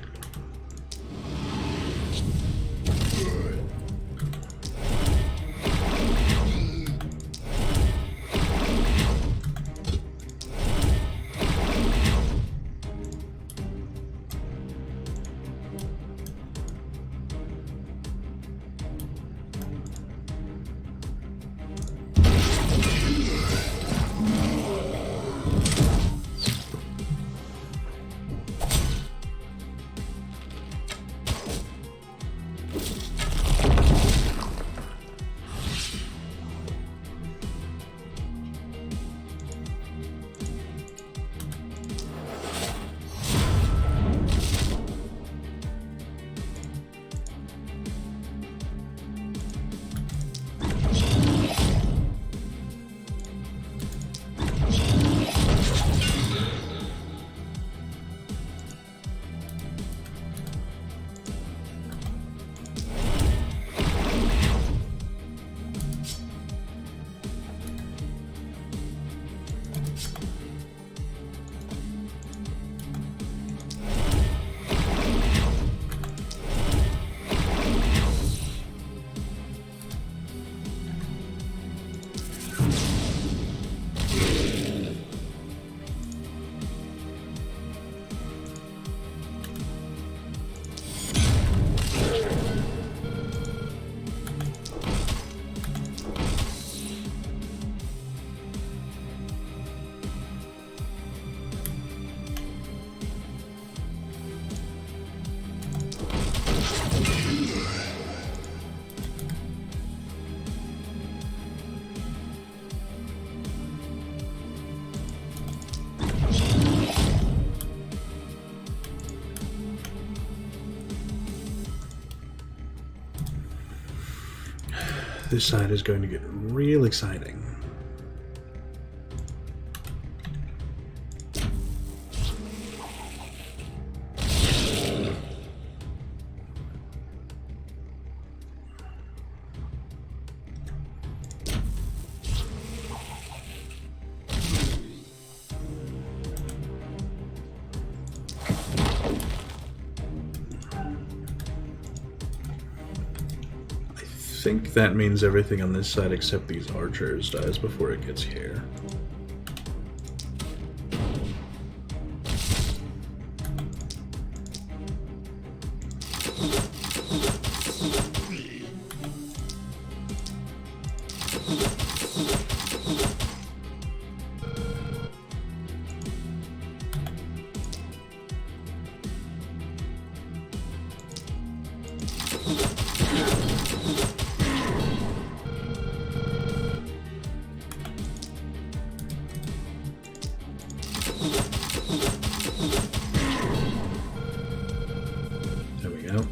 This side is going to get real exciting. I think that means everything on this side except these archers dies before it gets here. There we go.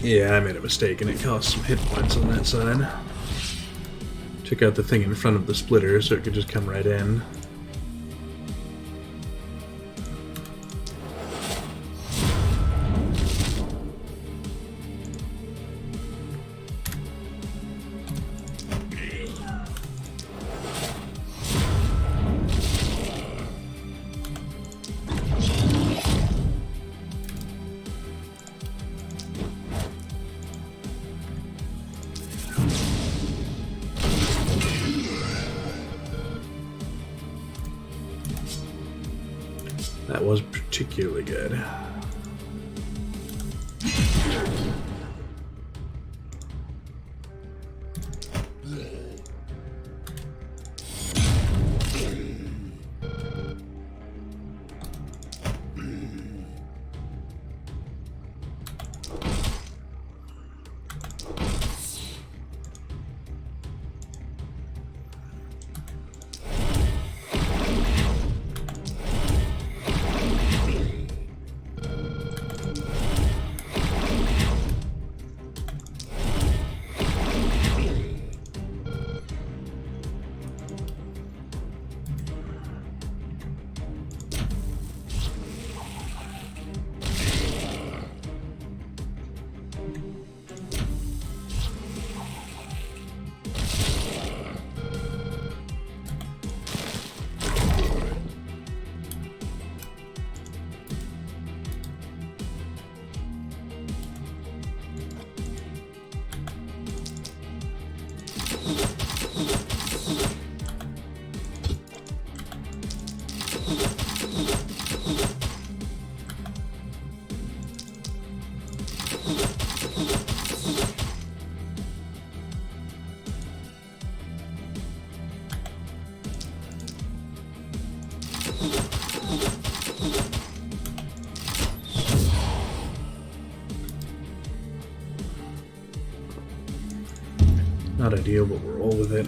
Yeah, I made a mistake and it cost some hit points on that side. Took out the thing in front of the splitter so it could just come right in. That was particularly good. Not ideal, but we'll roll with it.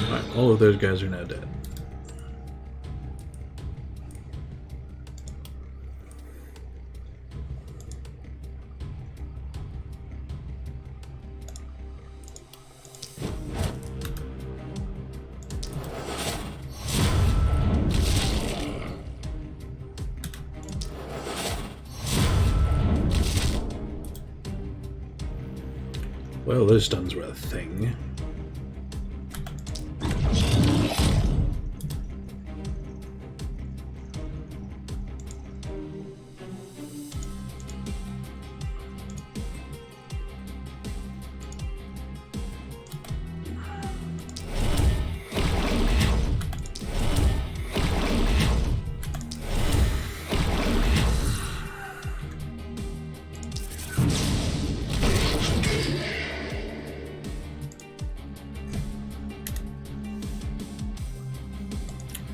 Alright, all of those guys are now dead. Well, those stuns were a thing.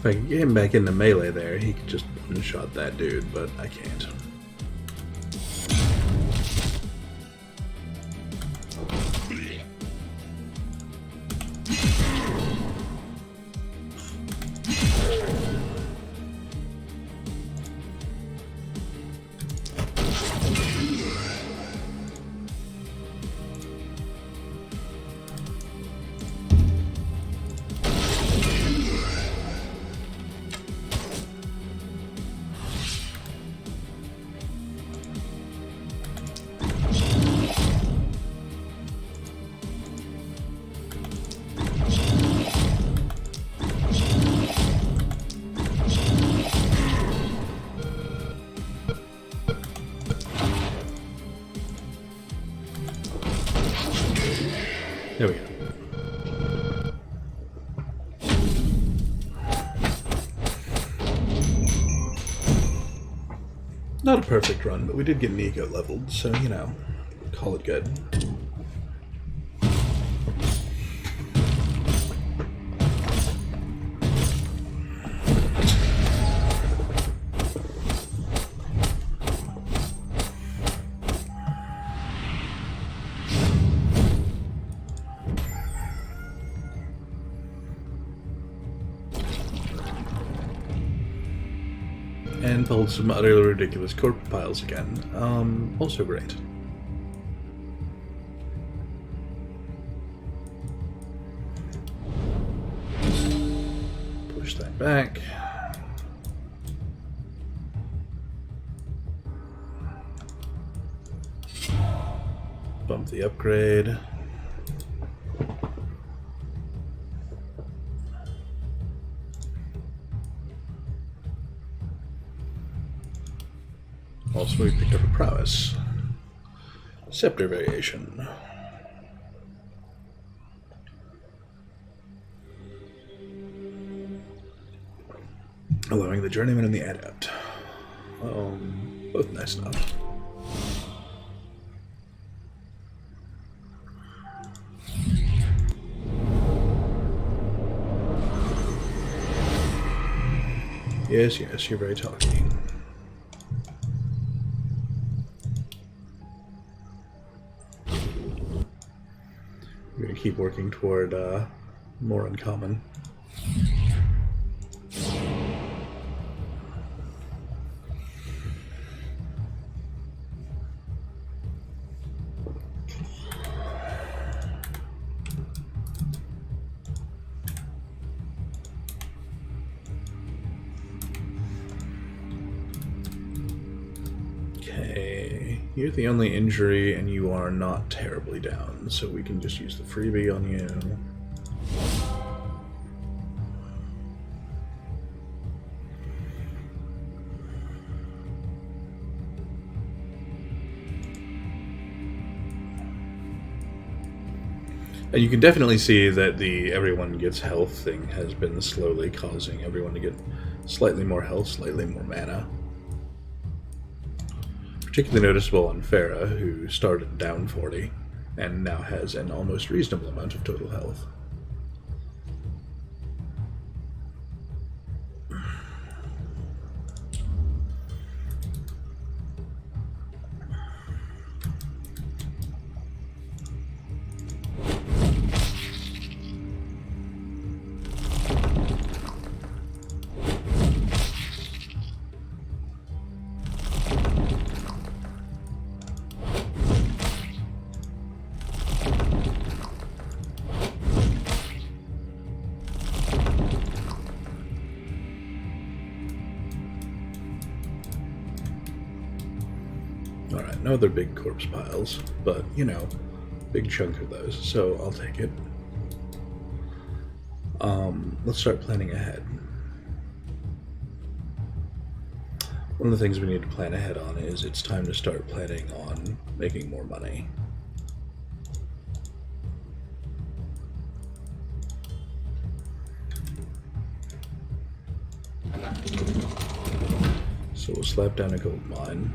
If I could get him back into melee there, he could just one-shot that dude, but I can't. There we go. Not a perfect run, but we did get Nico leveled, so, you know, call it good. And pulled some utterly ridiculous corpse piles again. Also great. Push that back. Bump the upgrade. Also, we picked up a prowess. Scepter variation. Allowing the journeyman and the adept. Both nice enough. Yes, yes, you're very talky. We're going to keep working toward more uncommon. Okay, you're the only injury and you are not terribly down, so we can just use the freebie on you. And you can definitely see that the everyone gets health thing has been slowly causing everyone to get slightly more health, slightly more mana. Particularly noticeable on Farah, who started down 40 and now has an almost reasonable amount of total health. Alright, no other big corpse piles, but, you know, big chunk of those, so I'll take it. Let's start planning ahead. One of the things we need to plan ahead on is it's time to start planning on making more money. So we'll slap down a gold mine.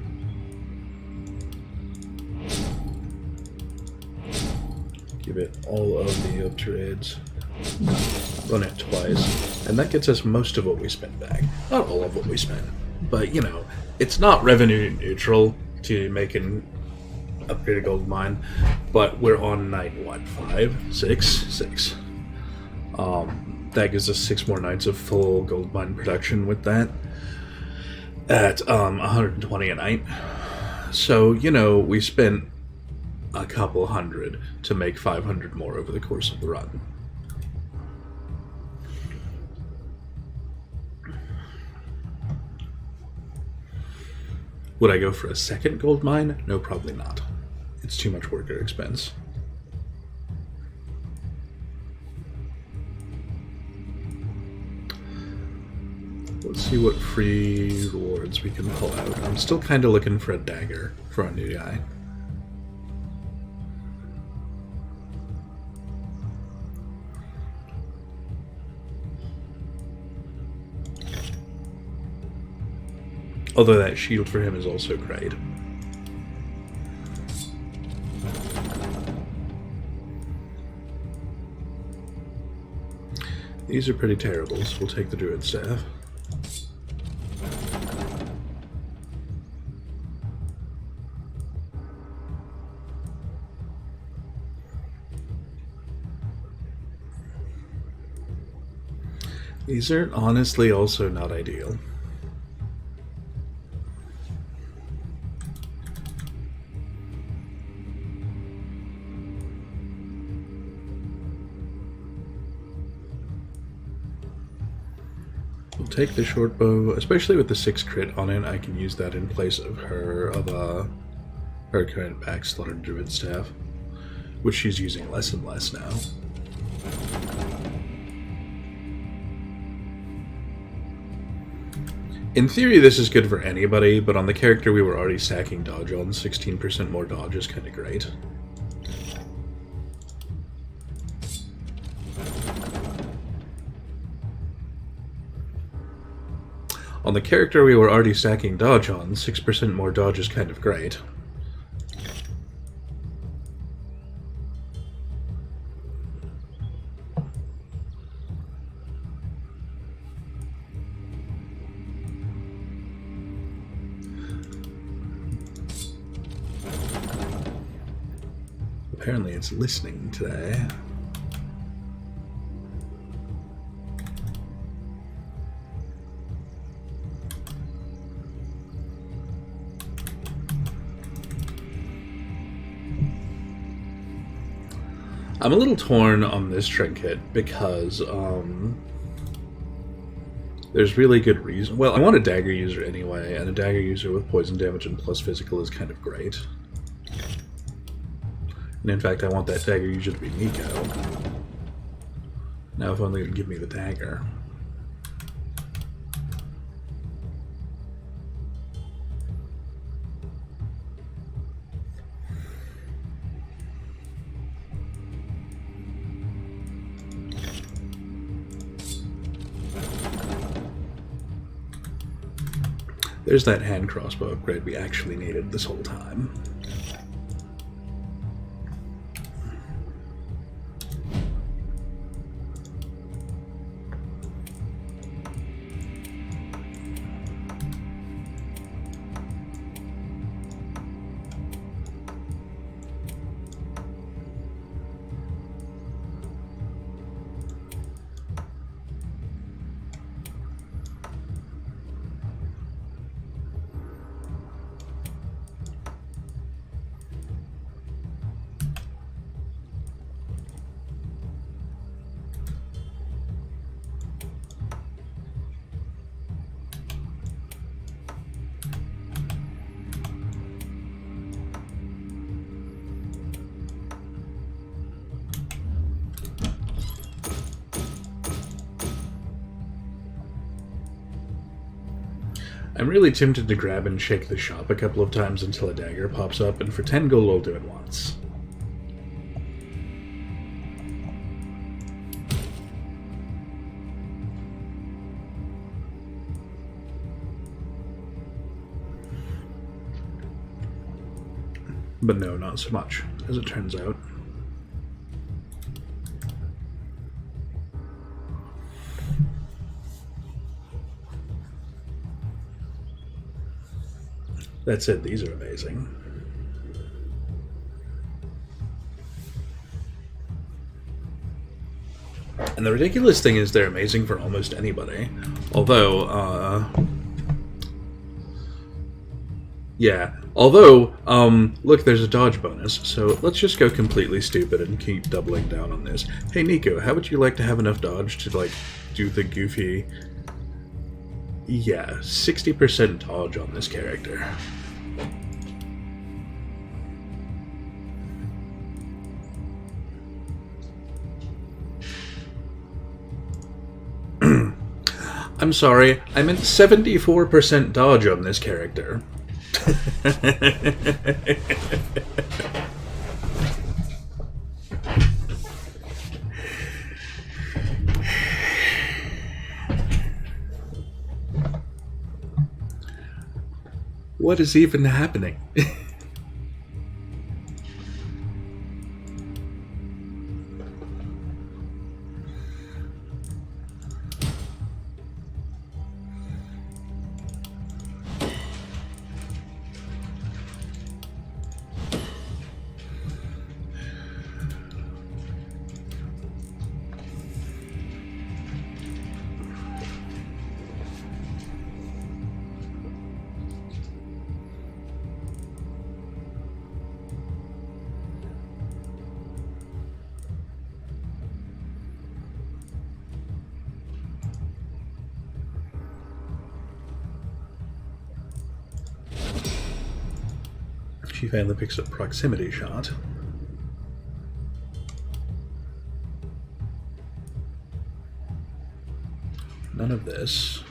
Give it all of the upgrades. Run it twice. And that gets us most of what we spent back. Not all of what we spent. But, you know, it's not revenue neutral to make an upgraded gold mine. But we're on night, what, 5? 6? 6. That gives us 6 more nights of full gold mine production with that. At 120 a night. So, you know, we spent a couple hundred to make 500 more over the course of the run. Would I go for a second gold mine? No, probably not. It's too much worker expense. Let's see what free rewards we can pull out. I'm still kind of looking for a dagger for a new guy. Although that shield for him is also great. These are pretty terrible, so we'll take the druid staff. These are honestly also not ideal. We'll take the short bow, especially with the 6 crit on it. I can use that in place of her current backslotted druid staff, which she's using less and less now. In theory, this is good for anybody, but on the character we were already stacking dodge on, 16% more dodge is kind of great. On the character we were already stacking dodge on, 6% more dodge is kind of great. Apparently it's listening today. I'm a little torn on this trinket because there's really good reason. Well, I want a dagger user anyway, and a dagger user with poison damage and plus physical is kind of great. And in fact, I want that dagger user to be Nico. Now if only it would give me the dagger. There's that hand crossbow upgrade we actually needed this whole time. I'm really tempted to grab and shake the shop a couple of times until a dagger pops up, and for 10 gold I'll do it once. But no, not so much, as it turns out. That said, these are amazing. And the ridiculous thing is they're amazing for almost anybody. Although, yeah. Although, look, there's a dodge bonus, so let's just go completely stupid and keep doubling down on this. Hey, Nico, how would you like to have enough dodge to, like, do the goofy... Yeah, 60% dodge on this character. I'm sorry, I meant 74% dodge on this character. What is even happening? She finally picks up proximity shot. None of this.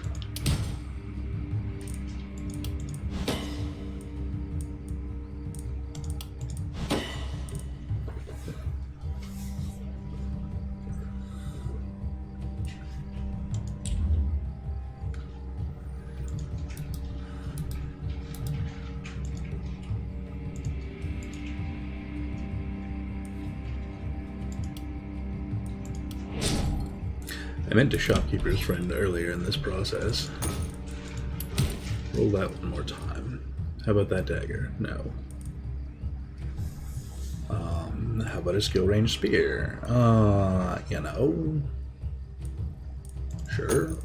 I meant to shopkeeper's friend earlier in this process. Roll that one more time. How about that dagger? No. How about a skill range spear? You know. Sure.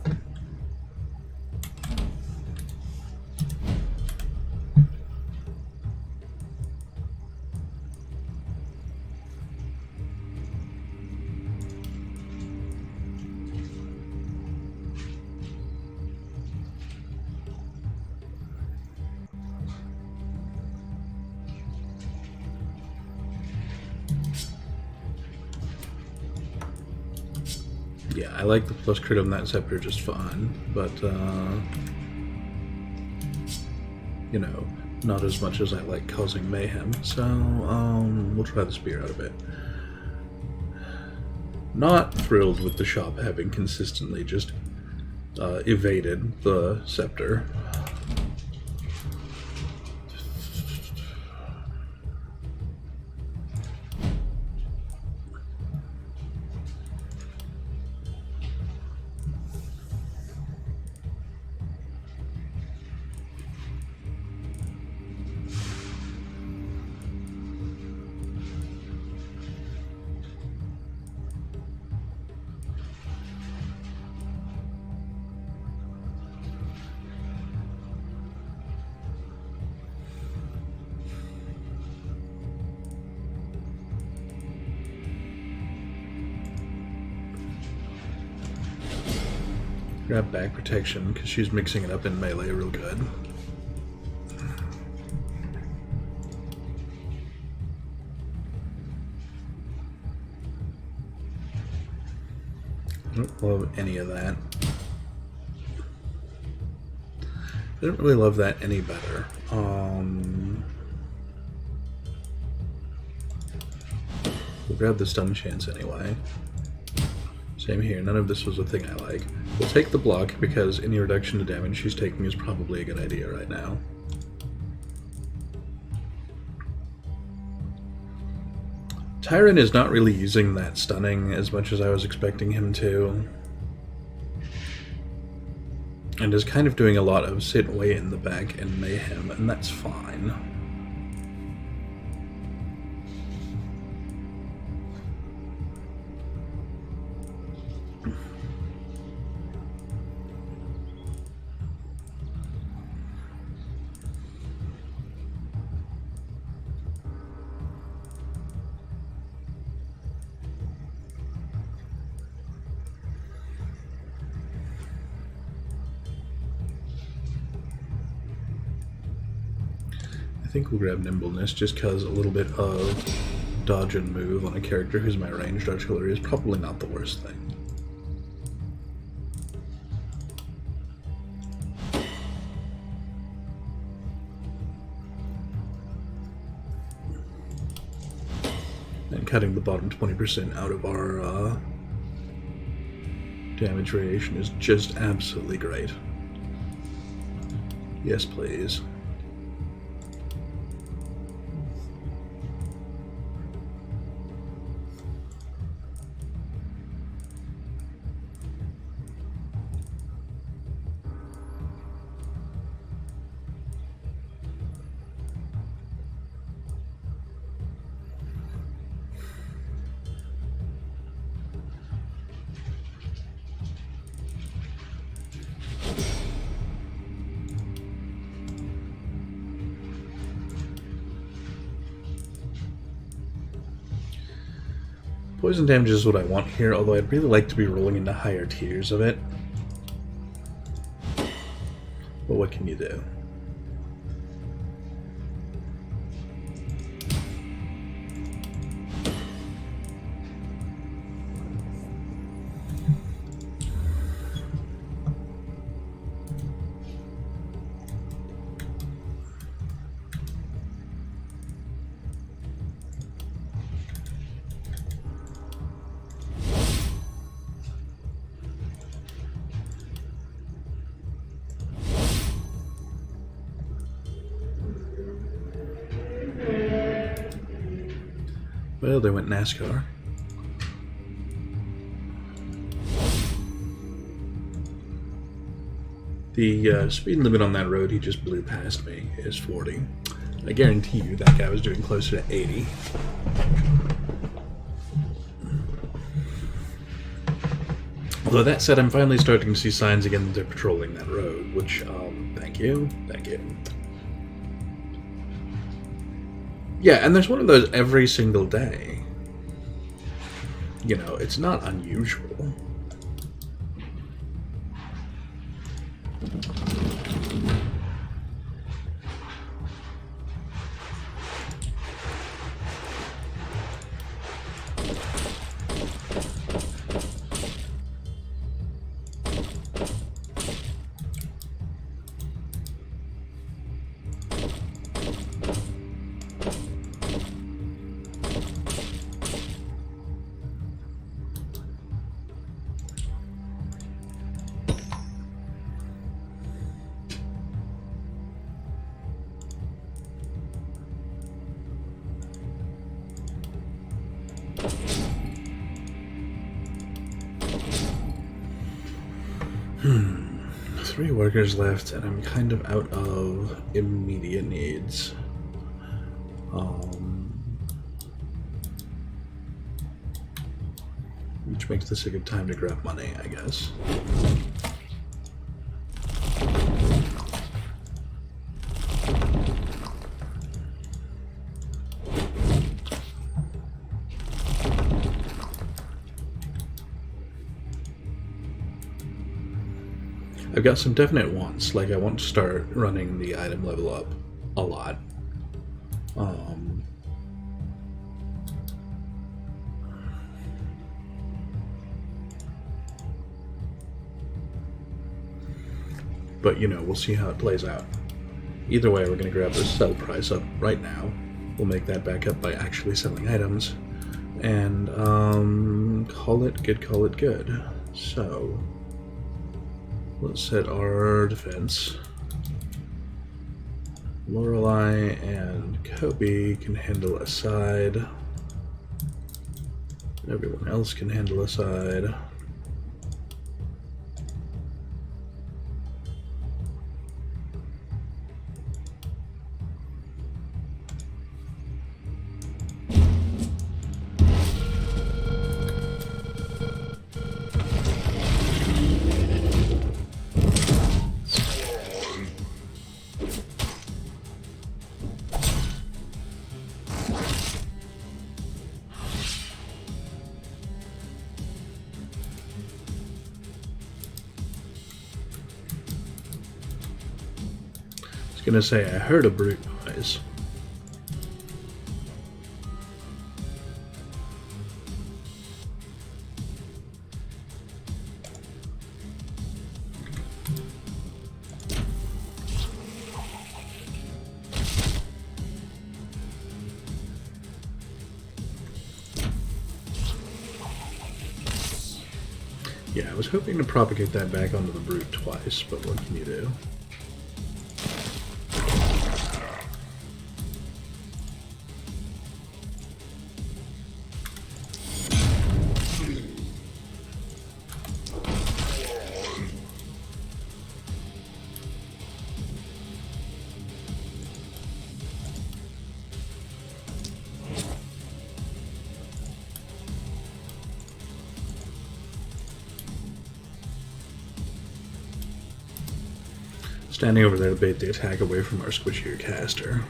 Yeah, I like the plus crit on that scepter just fine, but, you know, not as much as I like causing mayhem, so, we'll try the spear out of it. Not thrilled with the shop having consistently just, evaded the scepter. Grab back protection, because she's mixing it up in melee real good. I don't love any of that. I didn't really love that any better. We'll grab the stun chance anyway. Same here, none of this was a thing I like. We'll take the block because any reduction to damage she's taking is probably a good idea right now. Tyron is not really using that stunning as much as I was expecting him to. And is kind of doing a lot of sit way in the back and mayhem, and that's fine. I think we'll grab Nimbleness just because a little bit of dodge and move on a character who's my ranged artillery is probably not the worst thing. And cutting the bottom 20% out of our damage variation is just absolutely great. Yes, please. Poison damage is what I want here, although I'd really like to be rolling into higher tiers of it. But what can you do? Well, they went NASCAR. The speed limit on that road he just blew past me is 40. I guarantee you that guy was doing closer to 80. Although that said, I'm finally starting to see signs again that they're patrolling that road, which, thank you. Yeah, and there's one of those every single day. You know, it's not unusual. Three workers left, and I'm kind of out of immediate needs. Which makes this a good time to grab money, I guess. I've got some definite wants, like I want to start running the item level up a lot. But, you know, we'll see how it plays out. Either way, we're going to grab the sell price up right now. We'll make that back up by actually selling items. And, call it good. So, let's set our defense. Lorelei and Kobe can handle a side. Everyone else can handle a side. Gonna say I heard a brute noise. Yeah, I was hoping to propagate that back onto the brute twice, but what can you do? Standing over there to bait the attack away from our squishier caster.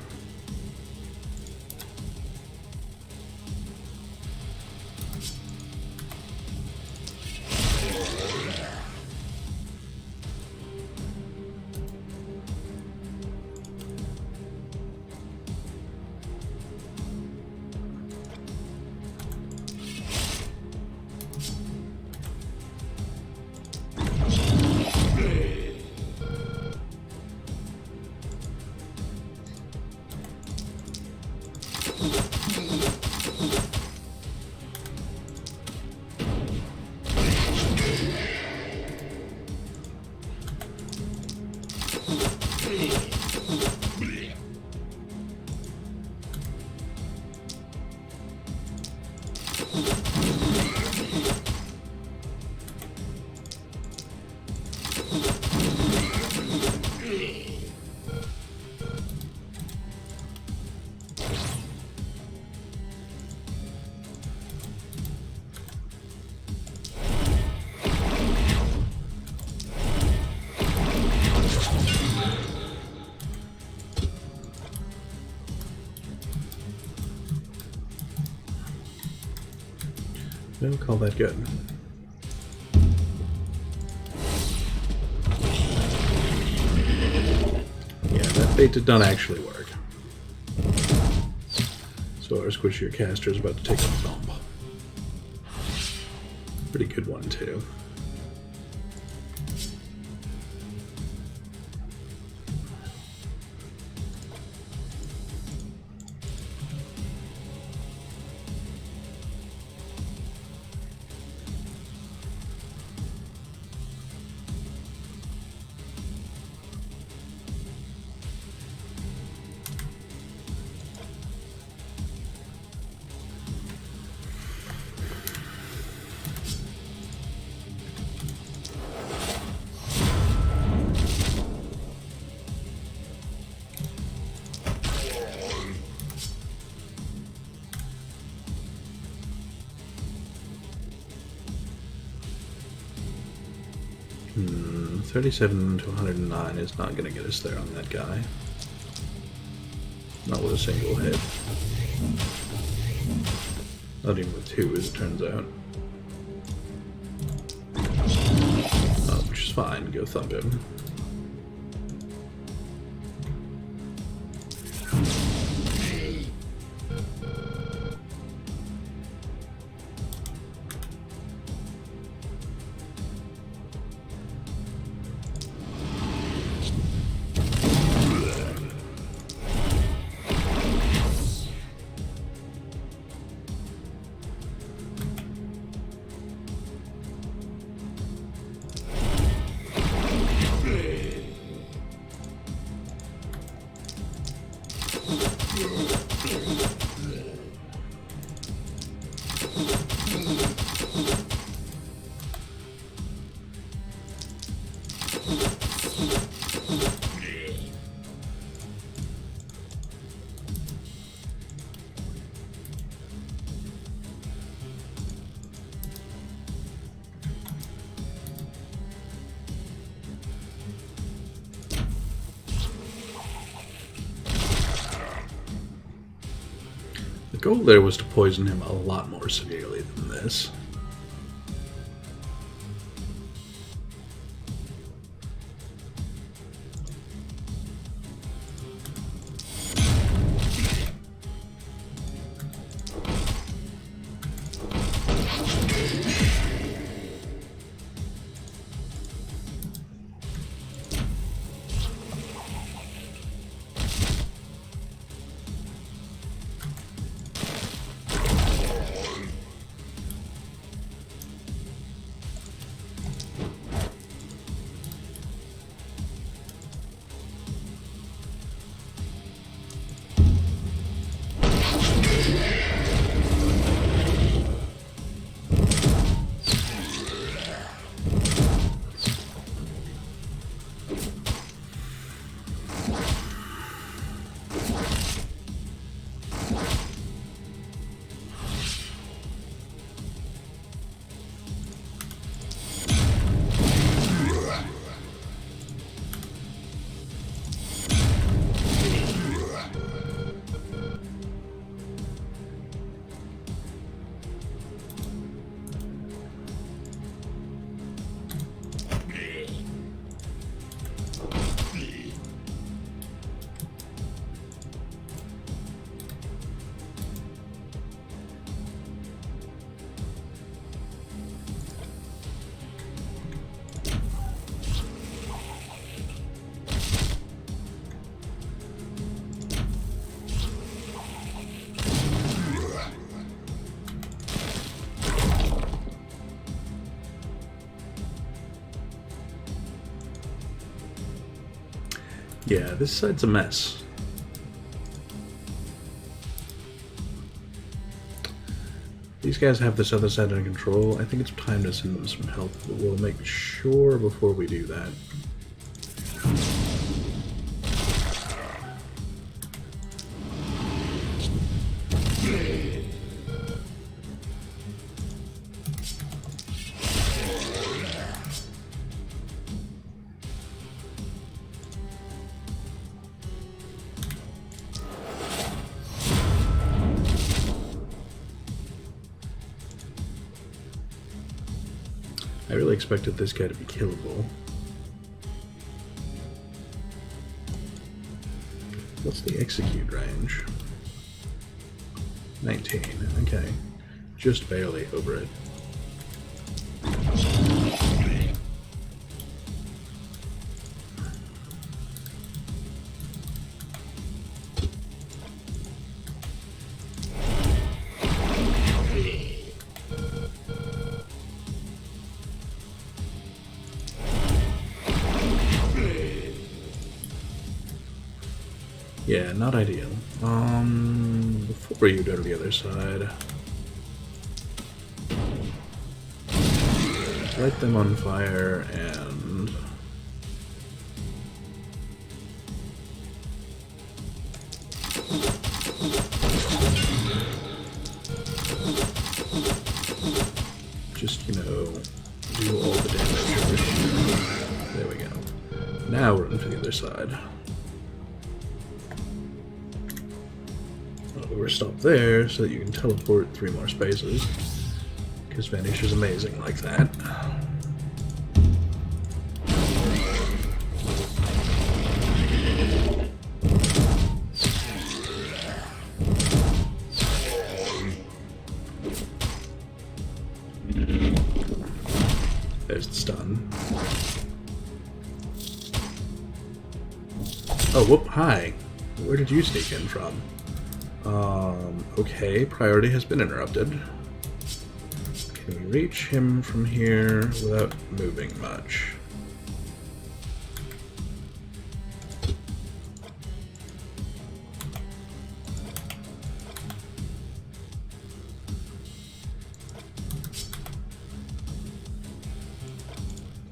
We'll call that good. Yeah, that bait did not actually work. So our squishier caster is about to take a thump. Pretty good one, too. Hmm, 37 to 109 is not going to get us there on that guy. Not with a single hit. Not even with two, as it turns out. Oh, which is fine. Go thump him. The goal there was to poison him a lot more severely than this. Yeah, this side's a mess. These guys have this other side under control. I think it's time to send them some help, but we'll make sure before we do that. I really expected this guy to be killable. What's the execute range? 19, okay. Just barely over it. Yeah, not ideal. Before you go to the other side, light them on fire and just, you know, do all the damage over here. There we go. Now we're into the other side. We're stopped there so that you can teleport 3 more spaces, because Vanish is amazing like that. There's the stun. Oh, whoop, hi. Where did you sneak in from? Okay, priority has been interrupted. Can we reach him from here without moving much?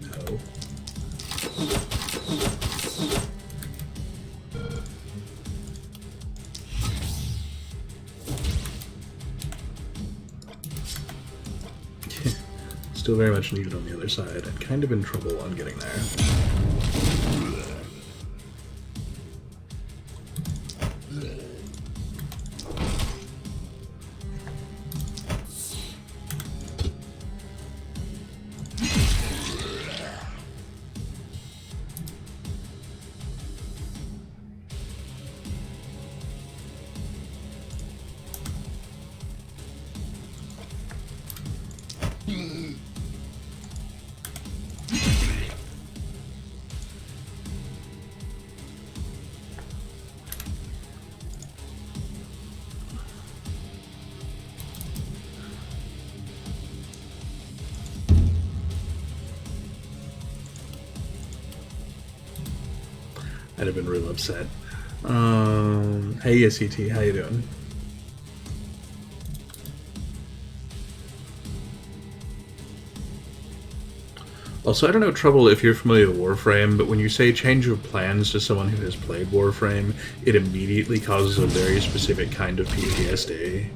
No. Still very much needed on the other side, and kind of in trouble on getting there. I'd have been real upset. Hey, SCT, how you doing? Also, I don't know, Trouble, if you're familiar with Warframe, but when you say change of plans to someone who has played Warframe, it immediately causes a very specific kind of PTSD.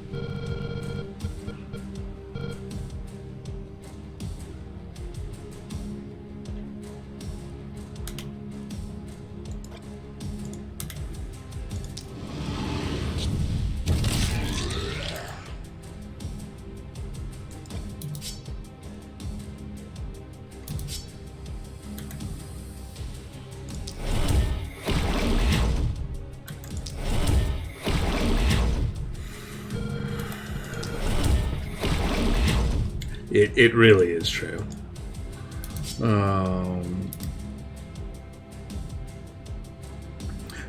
It really is true.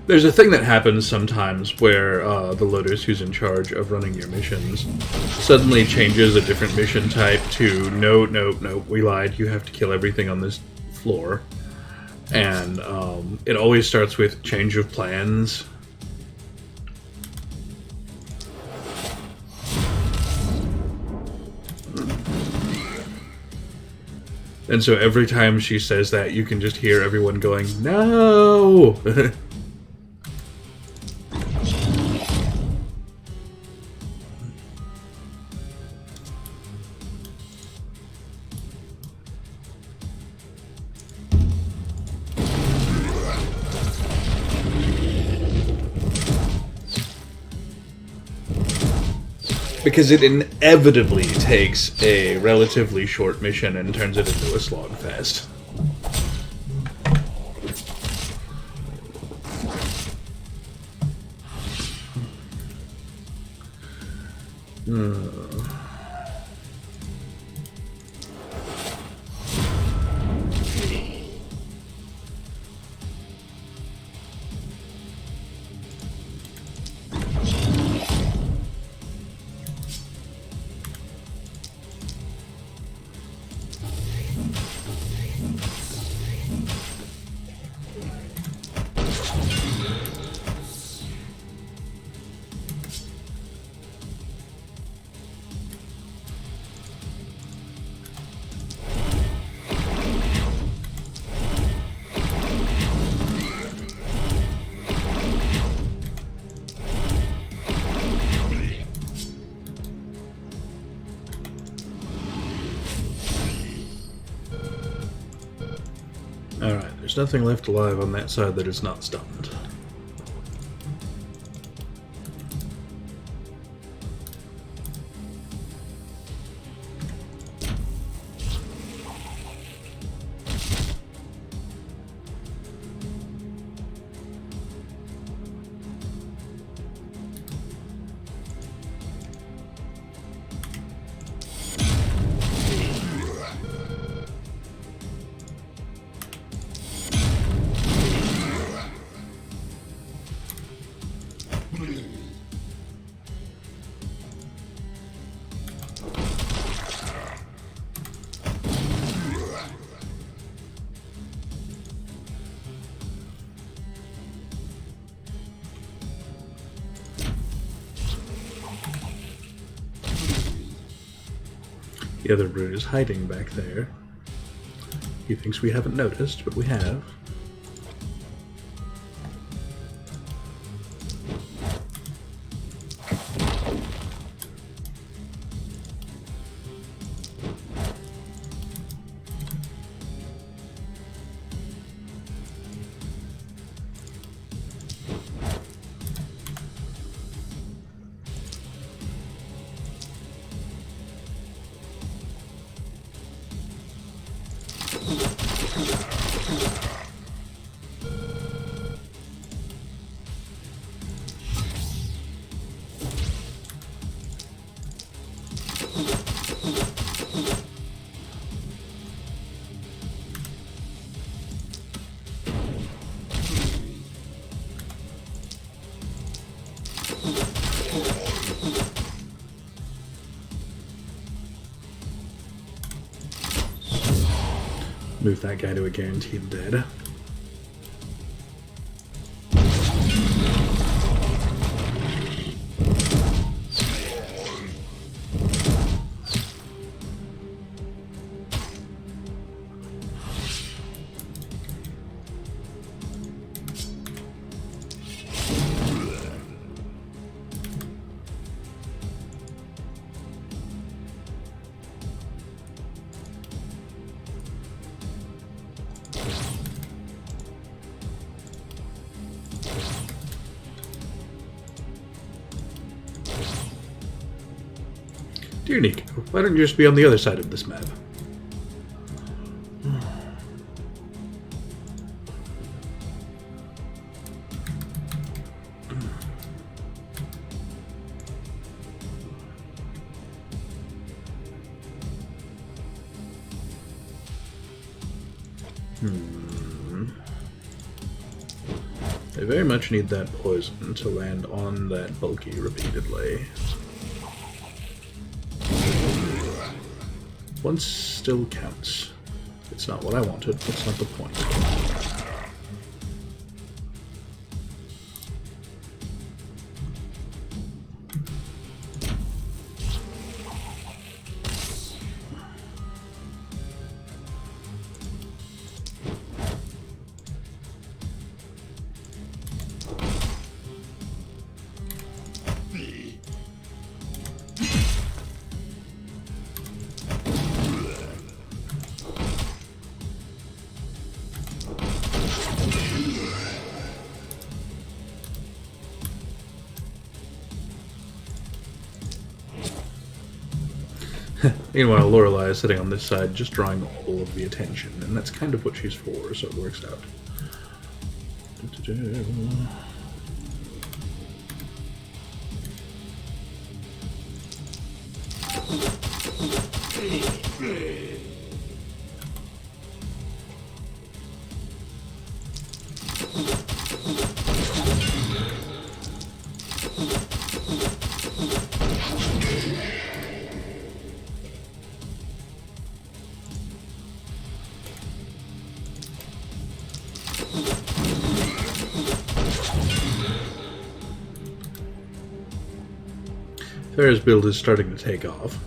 There's a thing that happens sometimes where the Lotus, who's in charge of running your missions, suddenly changes a different mission type to no, we lied, you have to kill everything on this floor. And it always starts with change of plans. And so every time she says that, you can just hear everyone going, no! Because it inevitably takes a relatively short mission and turns it into a slogfest. Alright, there's nothing left alive on that side that is not stunned. The other brute is hiding back there. He thinks we haven't noticed, but we have. Move that guy to a guaranteed dead. Here, Nico. Why don't you just be on the other side of this map? I very much need that poison to land on that bulky repeatedly. Once still counts. It's not what I wanted, that's not the point. Meanwhile, Lorelei is sitting on this side, just drawing all of the attention, and that's kind of what she's for, so it works out. Farrah's build is starting to take off.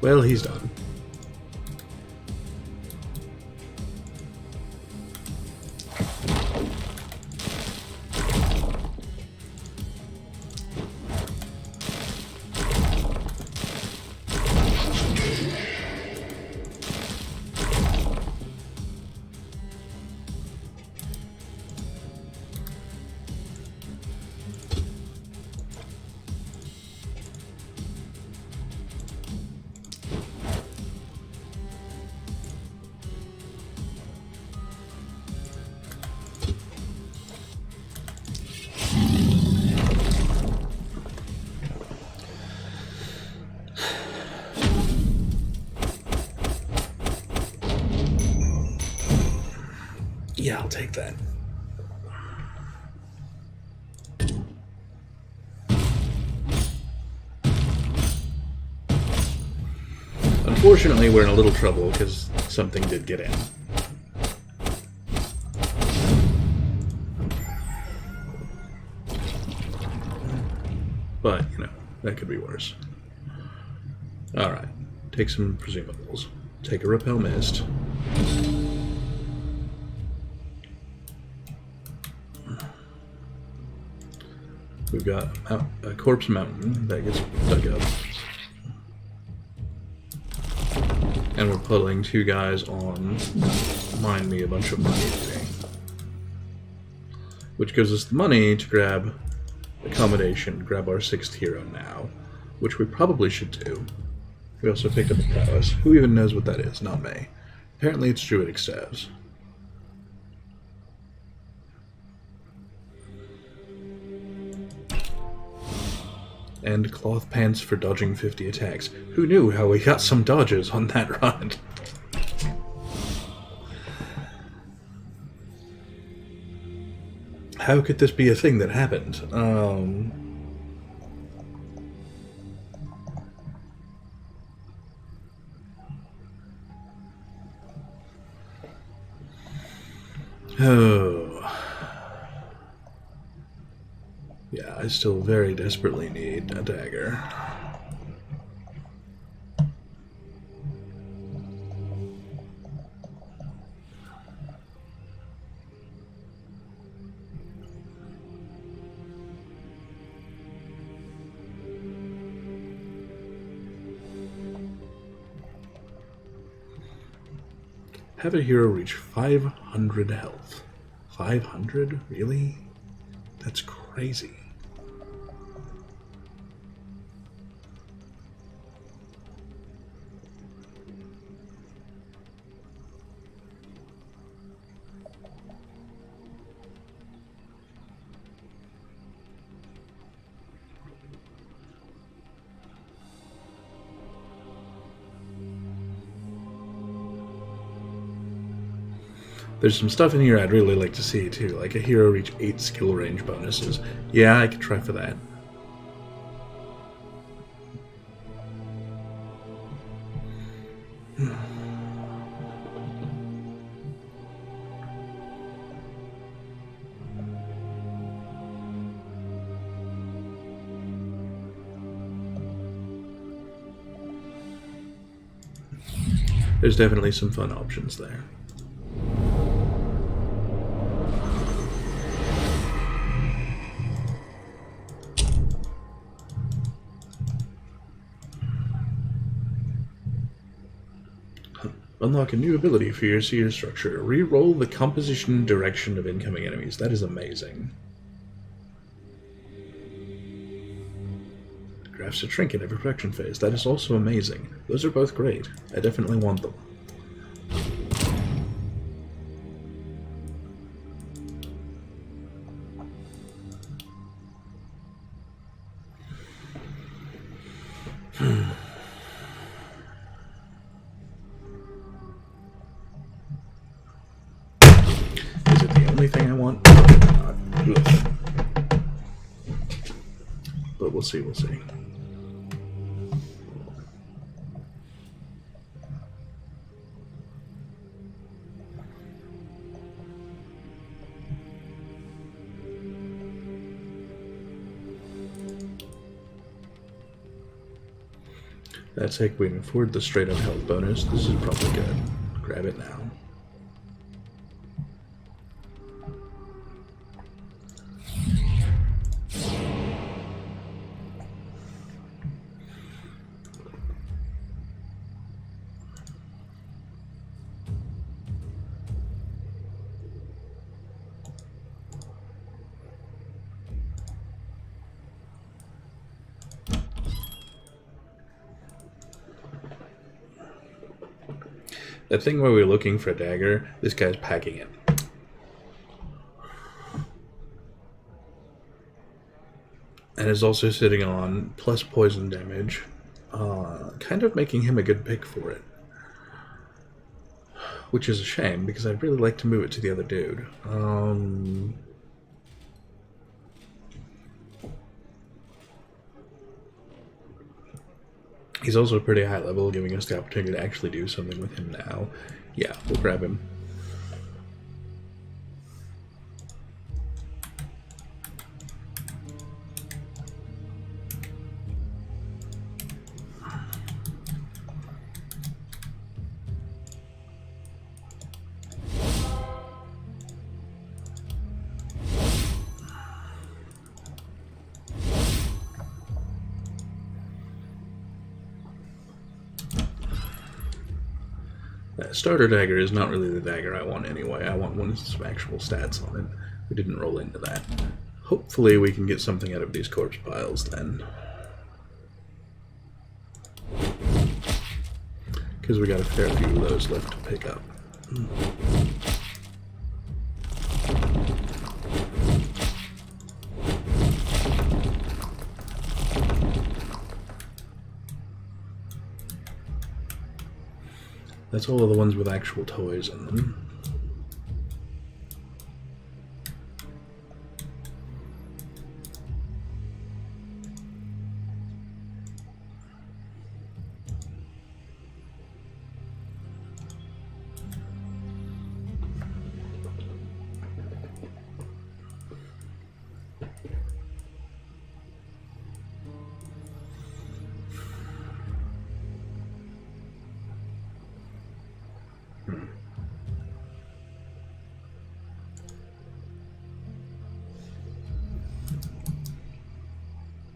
Well, he's done. Yeah, I'll take that. Unfortunately, we're in a little trouble because something did get in. But, you know, that could be worse. Alright, take some presumables. Take a repel mist. We've got a corpse mountain that gets dug up. And we're puddling two guys on mine me a bunch of money today. Which gives us the money to grab accommodation, grab our sixth hero now. Which we probably should do. We also picked up a prowess. Who even knows what that is? Not me. Apparently it's druidic staves. And cloth pants for dodging 50 attacks. Who knew how we got some dodges on that run? How could this be a thing that happened? Oh. still very desperately need a dagger. Have a hero reach 500 health. 500? Really? That's crazy. There's some stuff in here I'd really like to see, too, like a hero reach 8 skill range bonuses. Yeah, I could try for that. There's definitely some fun options there. Unlock a new ability for your seer structure. Reroll the composition direction of incoming enemies. That is amazing. Crafts a trinket every production phase. That is also amazing. Those are both great. I definitely want them. Is it the only thing I want? But we'll see, we'll see. That's heck, we can afford the straight up health bonus. This is probably good. Grab it now. That thing where we were looking for a dagger, this guy's packing it. And is also sitting on plus poison damage, kind of making him a good pick for it. Which is a shame, because I'd really like to move it to the other dude. He's also pretty high level, giving us the opportunity to actually do something with him now. Yeah, we'll grab him. That starter dagger is not really the dagger I want anyway. I want one with some actual stats on it. We didn't roll into that. Hopefully we can get something out of these corpse piles then. Because we got a fair few of those left to pick up. That's all of the ones with actual toys in them.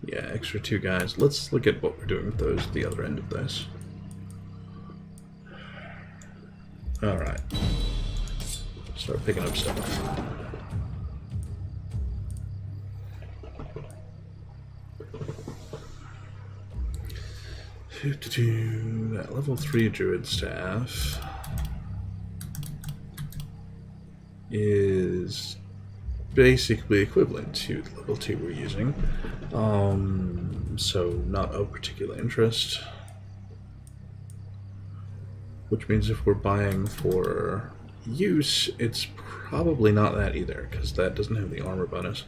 Yeah, extra 2 guys. Let's look at what we're doing with those at the other end of this. Alright. Start picking up stuff. That level 3 druid staff is basically equivalent to the level 2 we're using. So not of particular interest. Which means if we're buying for use, it's probably not that either, because that doesn't have the armor bonus.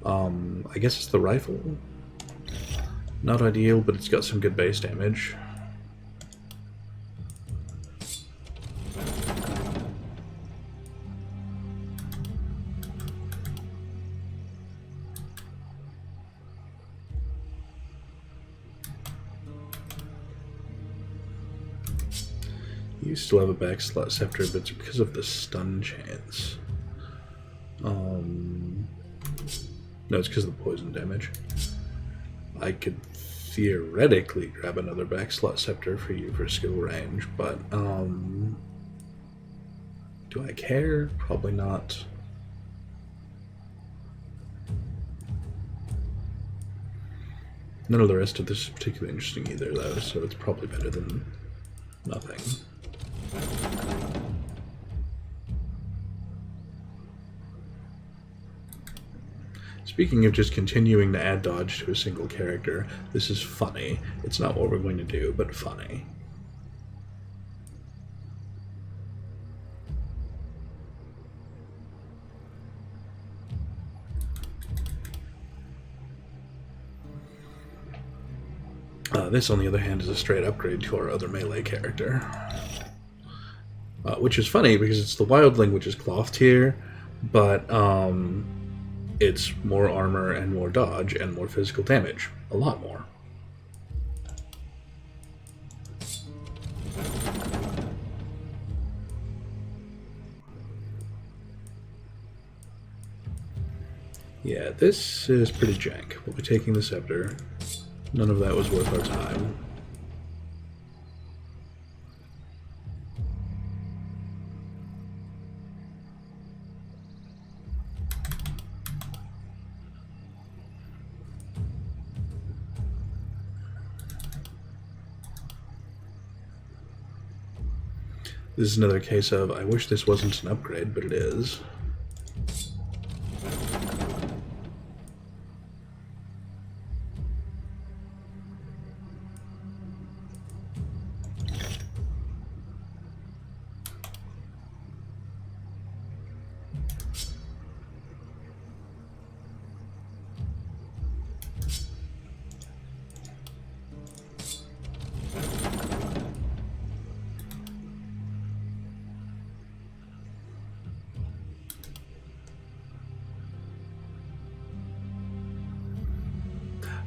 I guess it's the rifle. Not ideal, but it's got some good base damage. You still have a backslot scepter, but it's because of the stun chance. No, it's because of the poison damage. I could theoretically grab another backslot scepter for you for skill range, but do I care? Probably not. None of the rest of this is particularly interesting either, though, so it's probably better than nothing. Speaking of just continuing to add dodge to a single character, this is funny. It's not what we're going to do, but funny. This, on the other hand, is a straight upgrade to our other melee character. Which is funny, because it's the wildling, which is cloth tier, but it's more armor and more dodge and more physical damage. A lot more. Yeah, this is pretty jank. We'll be taking the scepter. None of that was worth our time. This is another case of, I wish this wasn't an upgrade, but it is.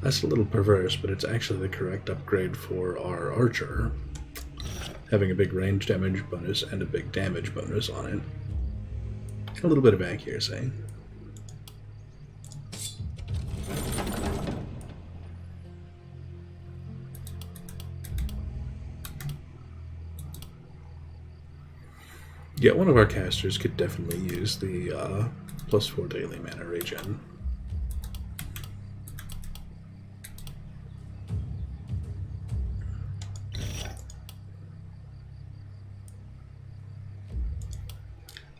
That's a little perverse, but it's actually the correct upgrade for our archer. Having a big range damage bonus and a big damage bonus on it. And a little bit of accuracy. Yeah, one of our casters could definitely use the +4 daily mana regen.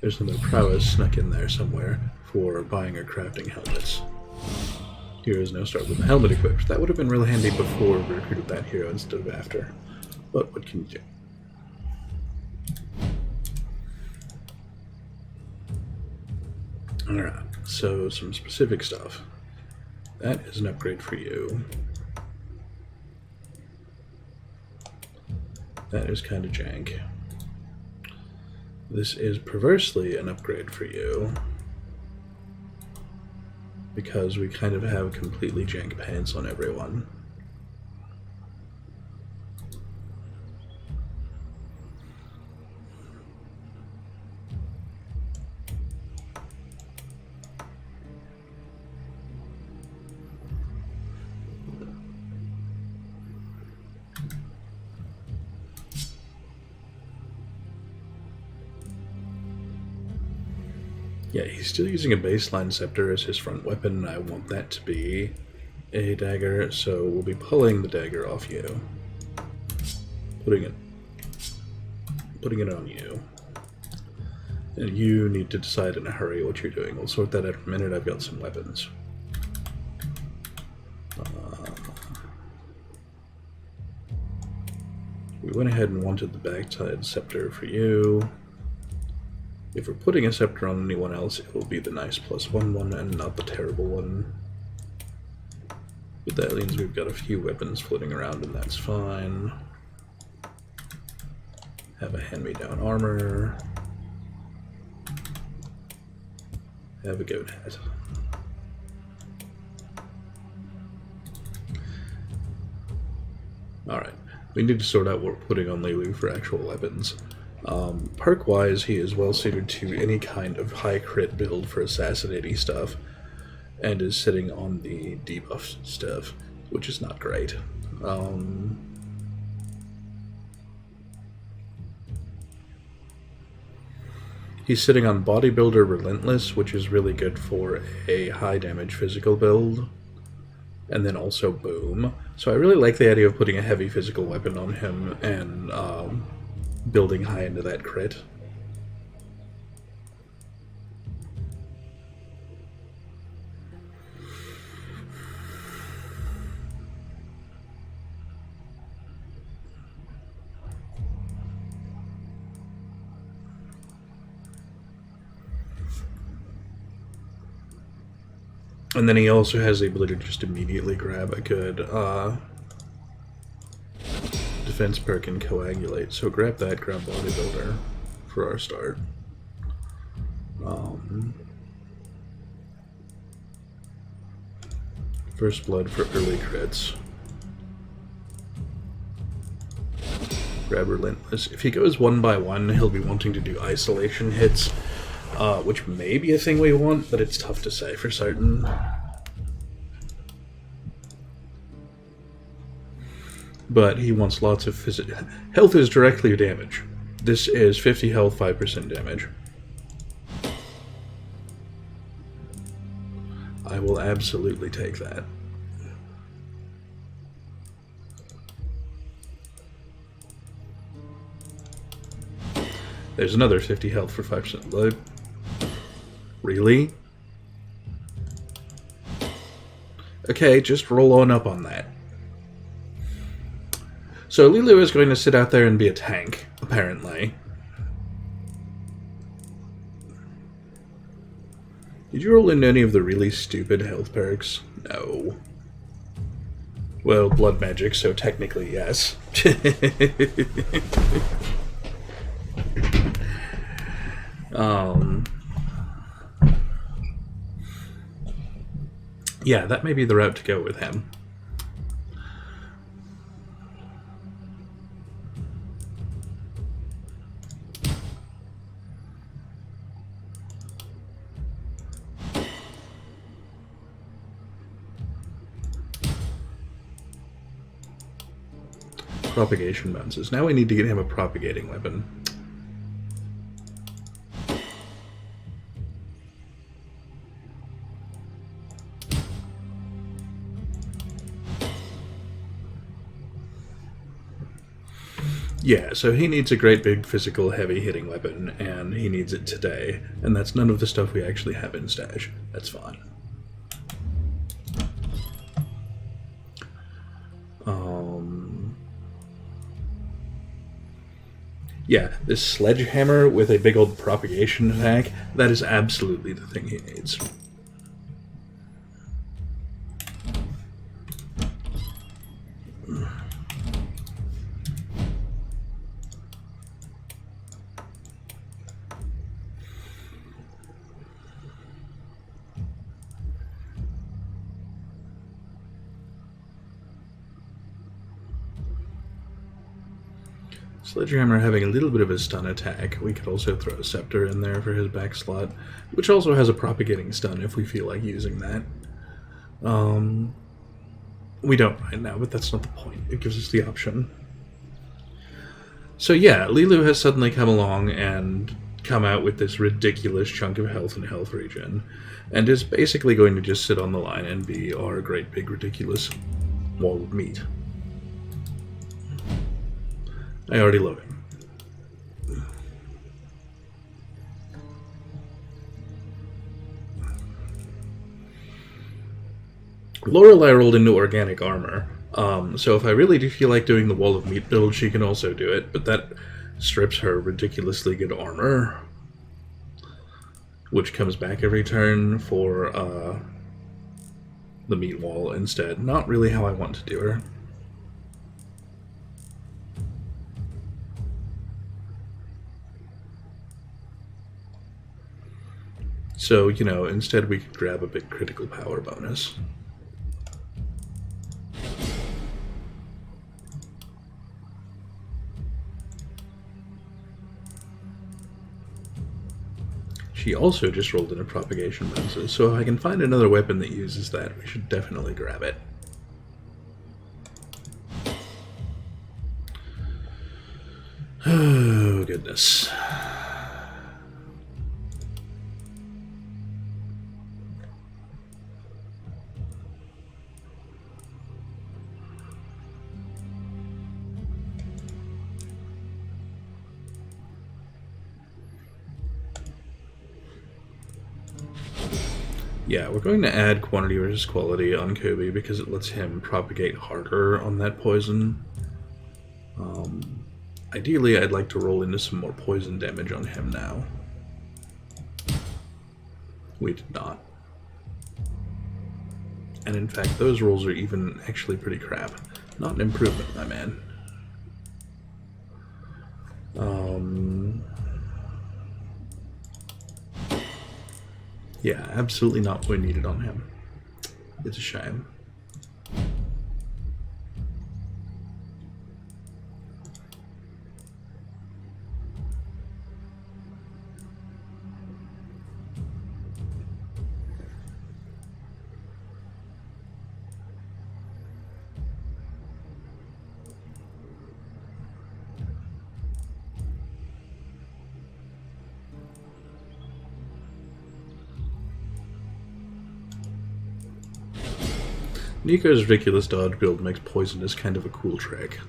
There's another prowess snuck in there somewhere for buying or crafting helmets. Heroes now start with a helmet equipped. That would have been really handy before we recruited that hero instead of after. But what can you do? Alright, so some specific stuff. That is an upgrade for you. That is kind of jank. This is perversely an upgrade for you, because we kind of have completely jank pants on everyone. Yeah, he's still using a baseline scepter as his front weapon. I want that to be a dagger, so we'll be pulling the dagger off you. Putting it on you. And you need to decide in a hurry what you're doing. We'll sort that out in a minute. I've got some weapons. We went ahead and wanted the backside scepter for you. If we're putting a scepter on anyone else, it will be the nice +1 one and not the terrible one. But that means we've got a few weapons floating around, and that's fine. Have a hand-me-down armor. Have a goat hat. Alright, we need to sort out what we're putting on Lilu for actual weapons. Perk-wise, he is well suited to any kind of high crit build for assassinating stuff, and is sitting on the debuff stuff, which is not great. He's sitting on Bodybuilder Relentless, which is really good for a high damage physical build, and then also Boom. So I really like the idea of putting a heavy physical weapon on him and building high into that crit. And then he also has the ability to just immediately grab a good defense perk and coagulate. So grab that, grab Bodybuilder for our start. First Blood for early crits. Grab Relentless. If he goes 1 by 1, he'll be wanting to do isolation hits. Which may be a thing we want, but it's tough to say for certain. But he wants lots of health is directly damage. This is 50 health, 5% damage. I will absolutely take that. There's another 50 health for 5% load. Really? Okay, just roll on up on that. So Lilu is going to sit out there and be a tank, apparently. Did you roll in any of the really stupid health perks? No. Well, blood magic, so technically yes. Yeah, that may be the route to go with him. Propagation bounces. Now we need to get him a propagating weapon. Yeah, so he needs a great big physical heavy hitting weapon, and he needs it today, and that's none of the stuff we actually have in stash. That's fine. Yeah, this sledgehammer with a big old propagation attack, that is absolutely the thing he needs. Sledgehammer having a little bit of a stun attack. We could also throw a scepter in there for his back slot, which also has a propagating stun if we feel like using that. We don't right now, but that's not the point. It gives us the option. So yeah, Lilu has suddenly come along and come out with this ridiculous chunk of health and health regen, and is basically going to just sit on the line and be our great big ridiculous wall of meat. I already love him. Lorelei rolled into organic armor, so if I really do feel like doing the wall of meat build, she can also do it, but that strips her ridiculously good armor, which comes back every turn for the meat wall instead. Not really how I want to do her. So, you know, instead we could grab a big critical power bonus. She also just rolled in a propagation lenses, so if I can find another weapon that uses that, we should definitely grab it. Oh, goodness. Yeah, we're going to add quantity versus quality on Kobe because it lets him propagate harder on that poison. Ideally, I'd like to roll into some more poison damage on him now. We did not. And in fact, those rolls are even actually pretty crap. Not an improvement, my man. Yeah, absolutely not what we needed on him. It's a shame. Nico's ridiculous dodge build makes poisonous kind of a cool trick.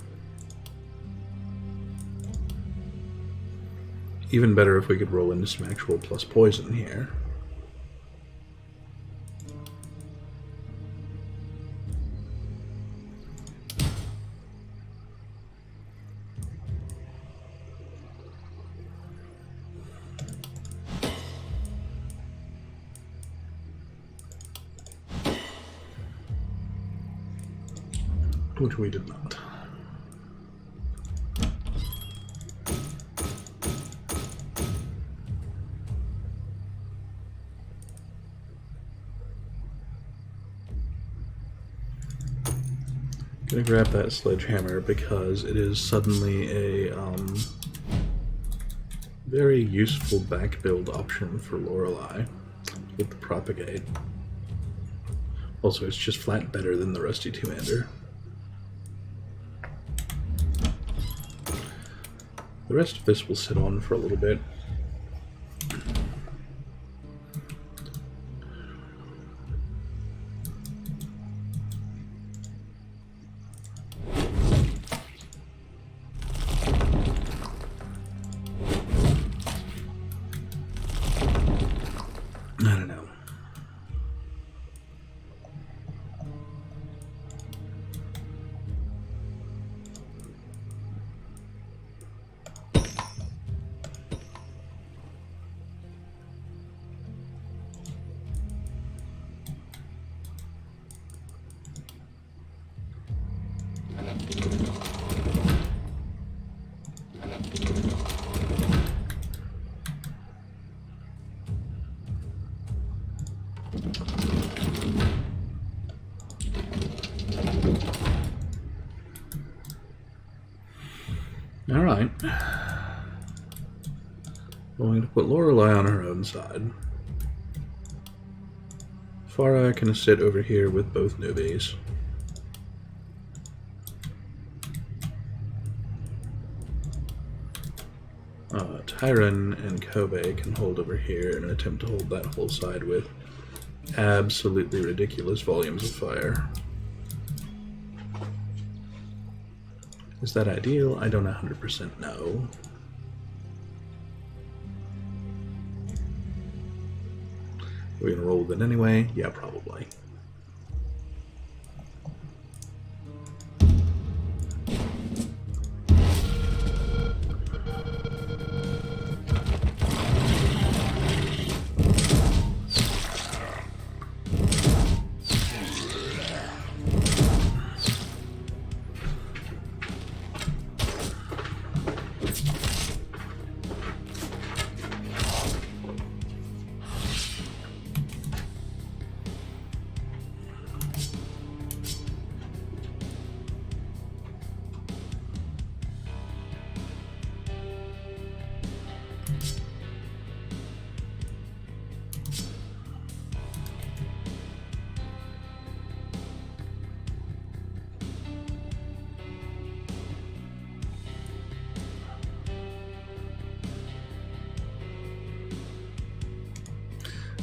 Even better if we could roll into some actual plus poison here. Which we did not. Gonna grab that sledgehammer because it is suddenly a very useful back build option for Lorelei with the propagate. Also, it's just flat better than the Rusty Two-hander. The rest of this will sit on for a little bit. I don't know. Alright. Going to put Lorelei on her own side. Farah can sit over here with both newbies. Tyron and Kobe can hold over here and attempt to hold that whole side with absolutely ridiculous volumes of fire. Is that ideal? I don't 100% know. We're gonna roll with it anyway? Yeah, probably.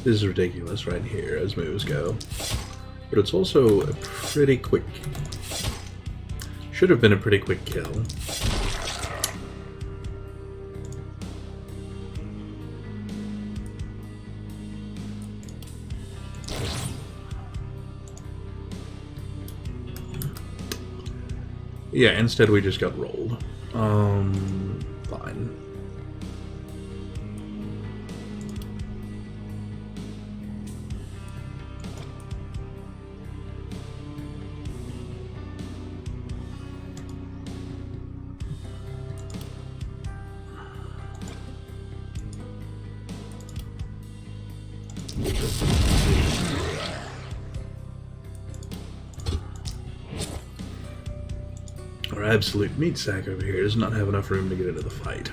This is ridiculous right here as moves go. But it's also a pretty quick... Should have been a pretty quick kill. Yeah, instead we just got rolled. Fine. Our absolute meat sack over here does not have enough room to get into the fight.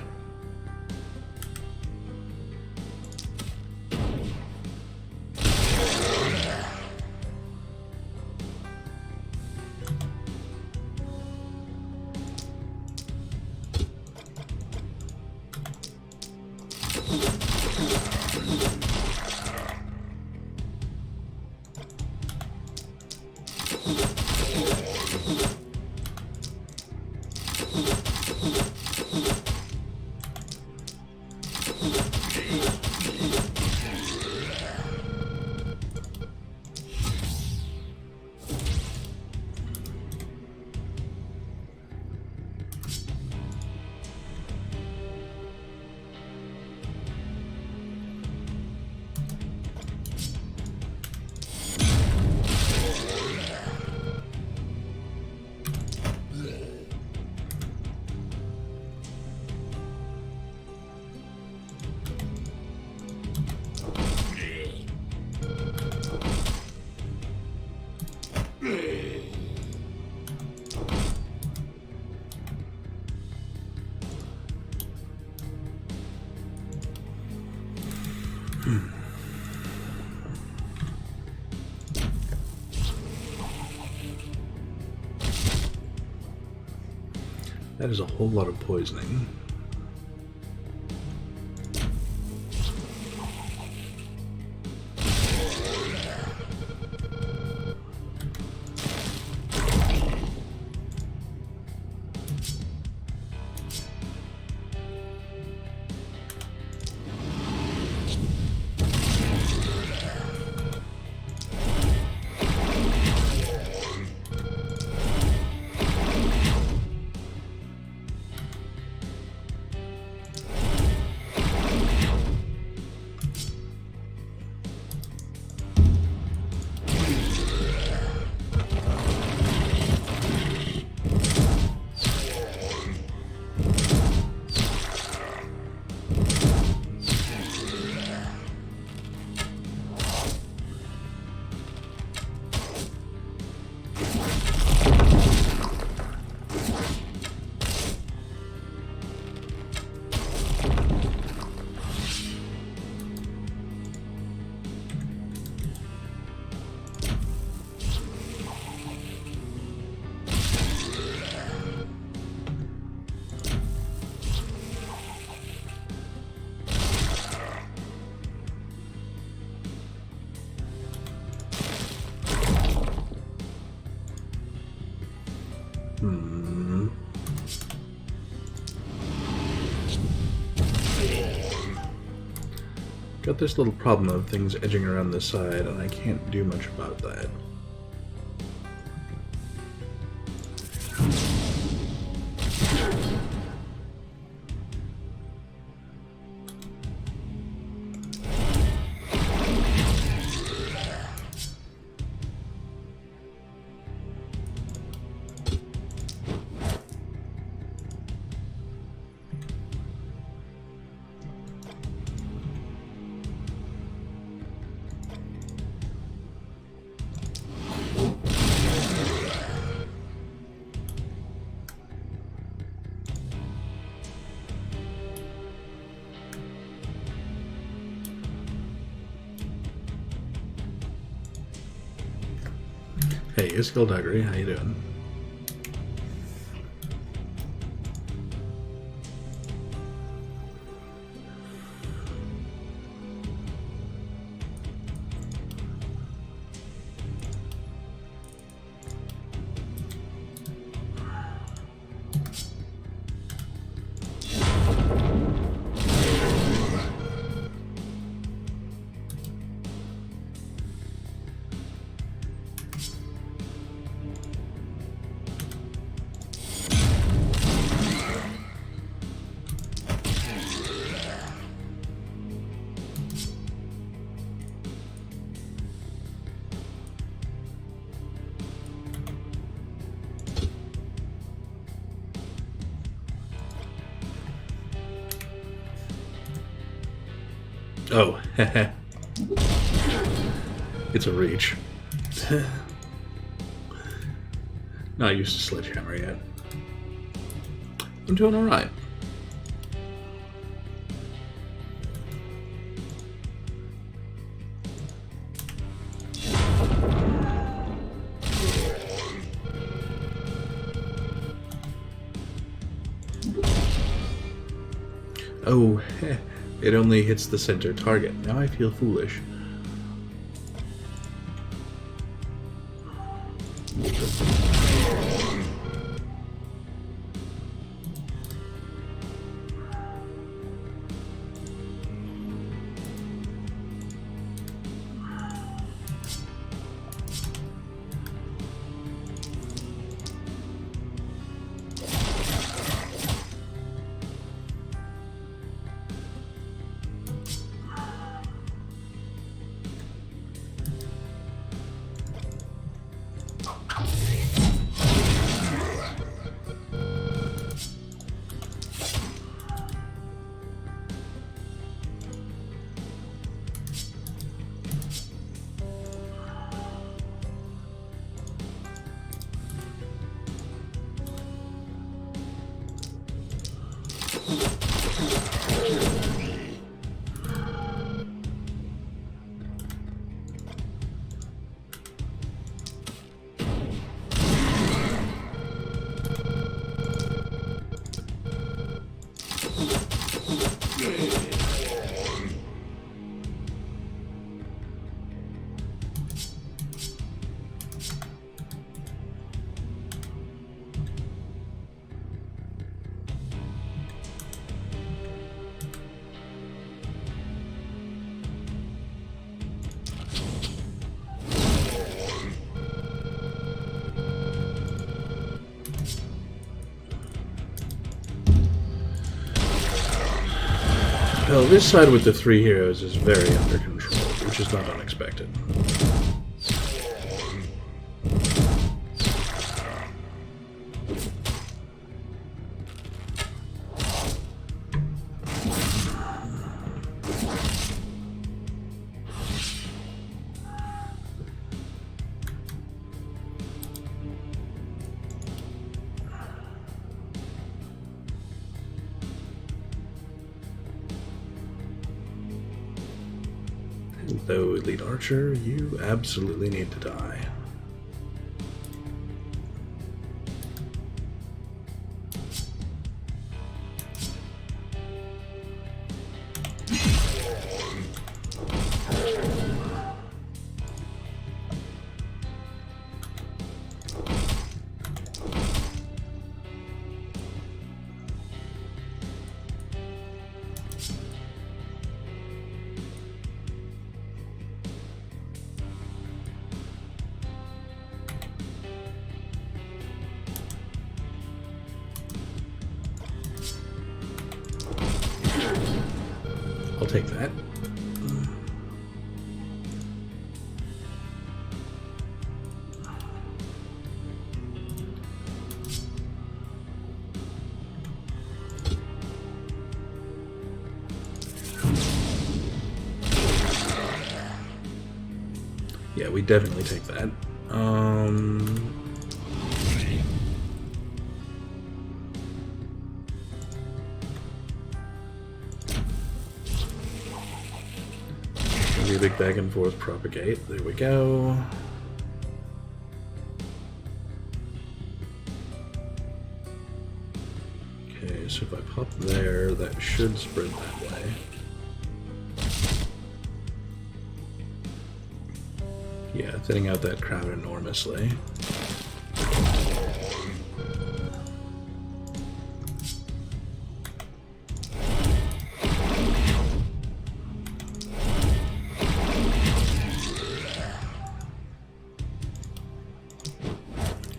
That is a whole lot of poisoning. Got this little problem of things edging around the side, and I can't do much about that. Hey, Skullduggery, how you doing? Oh, it's a reach. Not used to sledgehammer yet. I'm doing alright. Oh, it only hits the center target. Now I feel foolish. Well, this side with the 3 heroes is very under control, which is not unexpected. Though, Elite Archer, you absolutely need to die. take that. Yeah, we definitely take that. Maybe a big back and forth propagate. There we go. Okay, so if I pop there, that should spread that way. Yeah, thinning out that crowd enormously.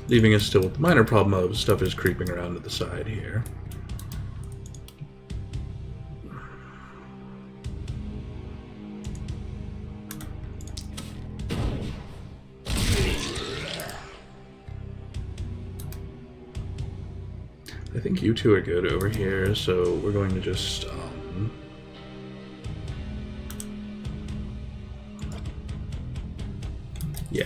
Leaving us still with the minor problem of stuff is creeping around to the side here. I think you two are good over here, so we're going to just, yeah.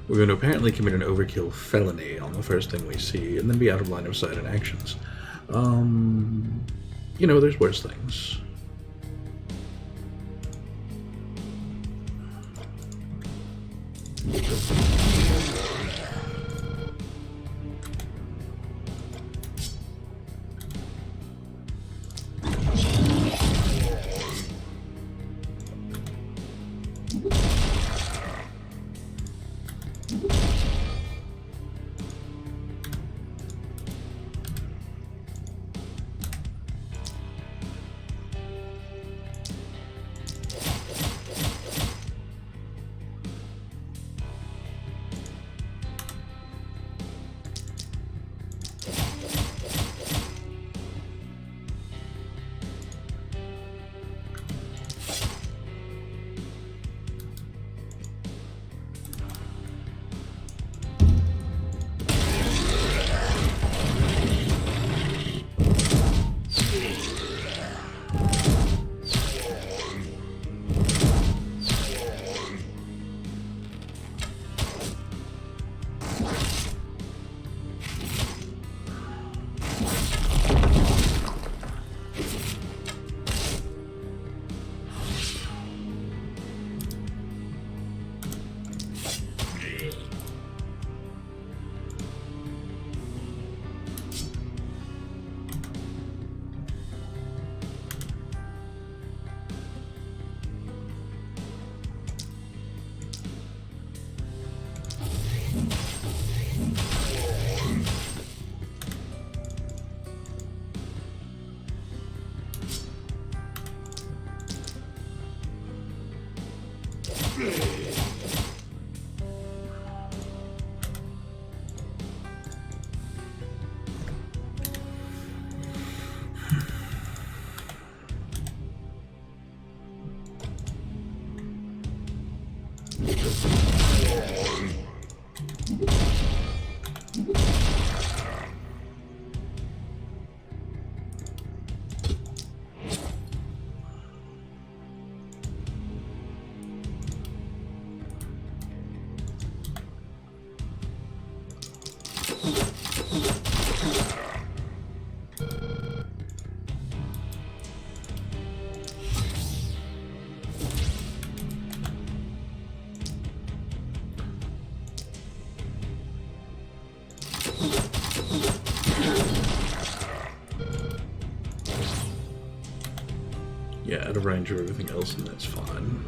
We're going to apparently commit an overkill felony on the first thing we see, and then be out of line of sight in actions. You know, there's worse things. Yeah, out of range of everything else, and that's fine.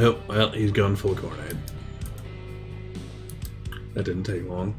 Oh, well, he's going full Cornade. That didn't take long.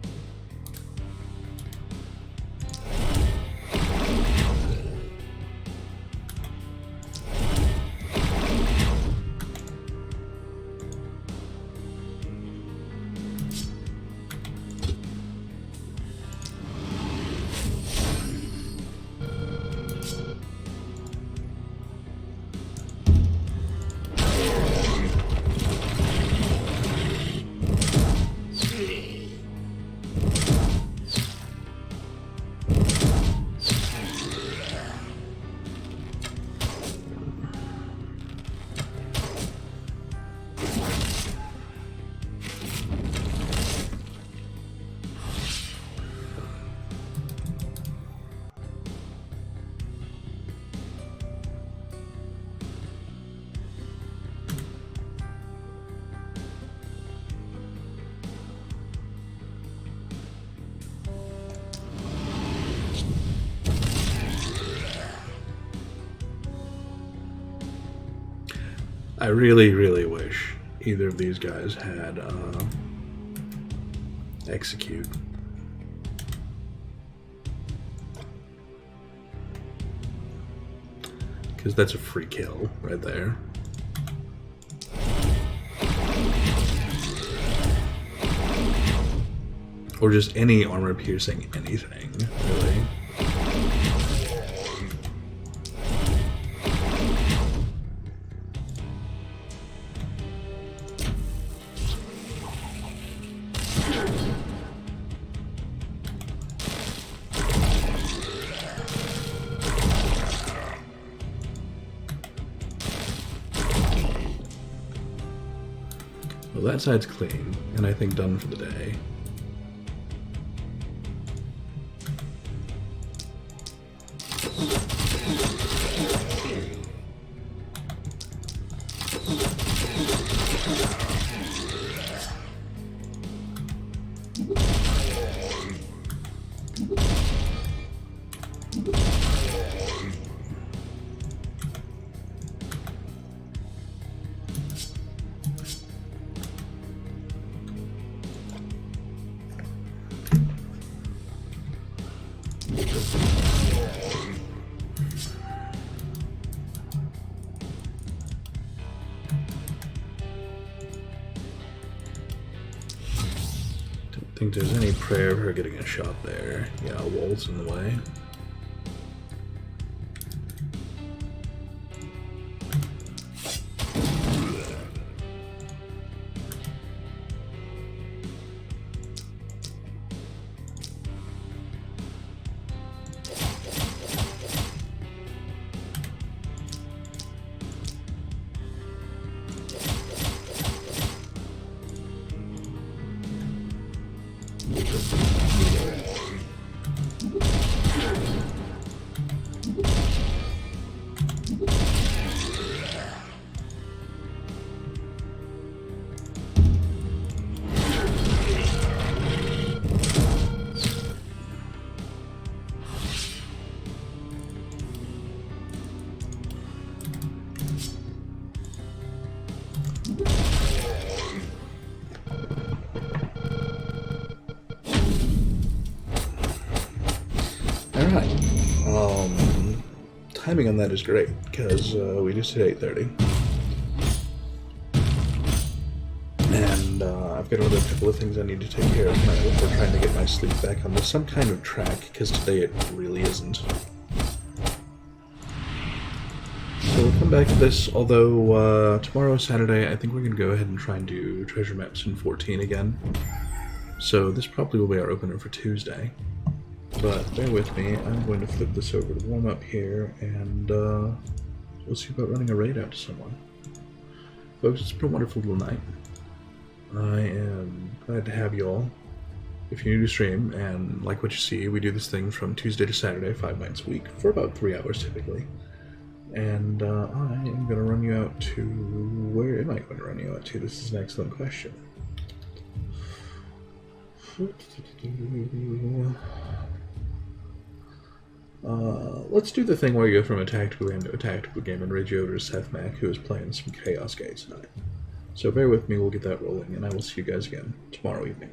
I really, really wish either of these guys had execute. Because that's a free kill right there. Or just any armor piercing anything, really. Well, that side's clean, and I think done for the day. I think there's any prayer of her getting a shot there. Yeah, a wall's in the way. Timing on that is great, because we just hit 8:30. And I've got another couple of things I need to take care of tonight before trying to get my sleep back onto some kind of track, because today it really isn't. So we'll come back to this, although tomorrow, Saturday, I think we're going to go ahead and try and do treasure maps in 14 again. So this probably will be our opener for Tuesday. But bear with me, I'm going to flip this over to warm up here, and we'll see about running a raid out to someone. Folks, it's been a wonderful little night. I am glad to have you all. If you're new to stream and like what you see, we do this thing from Tuesday to Saturday, 5 nights a week, for about 3 hours typically. And I am going to run you out to... Where am I going to run you out to? This is an excellent question. Let's do the thing where you go from a tactical game to a tactical game and raid you over to Seth Mack, who is playing some Chaos Gate tonight. So bear with me, we'll get that rolling, and I will see you guys again tomorrow evening.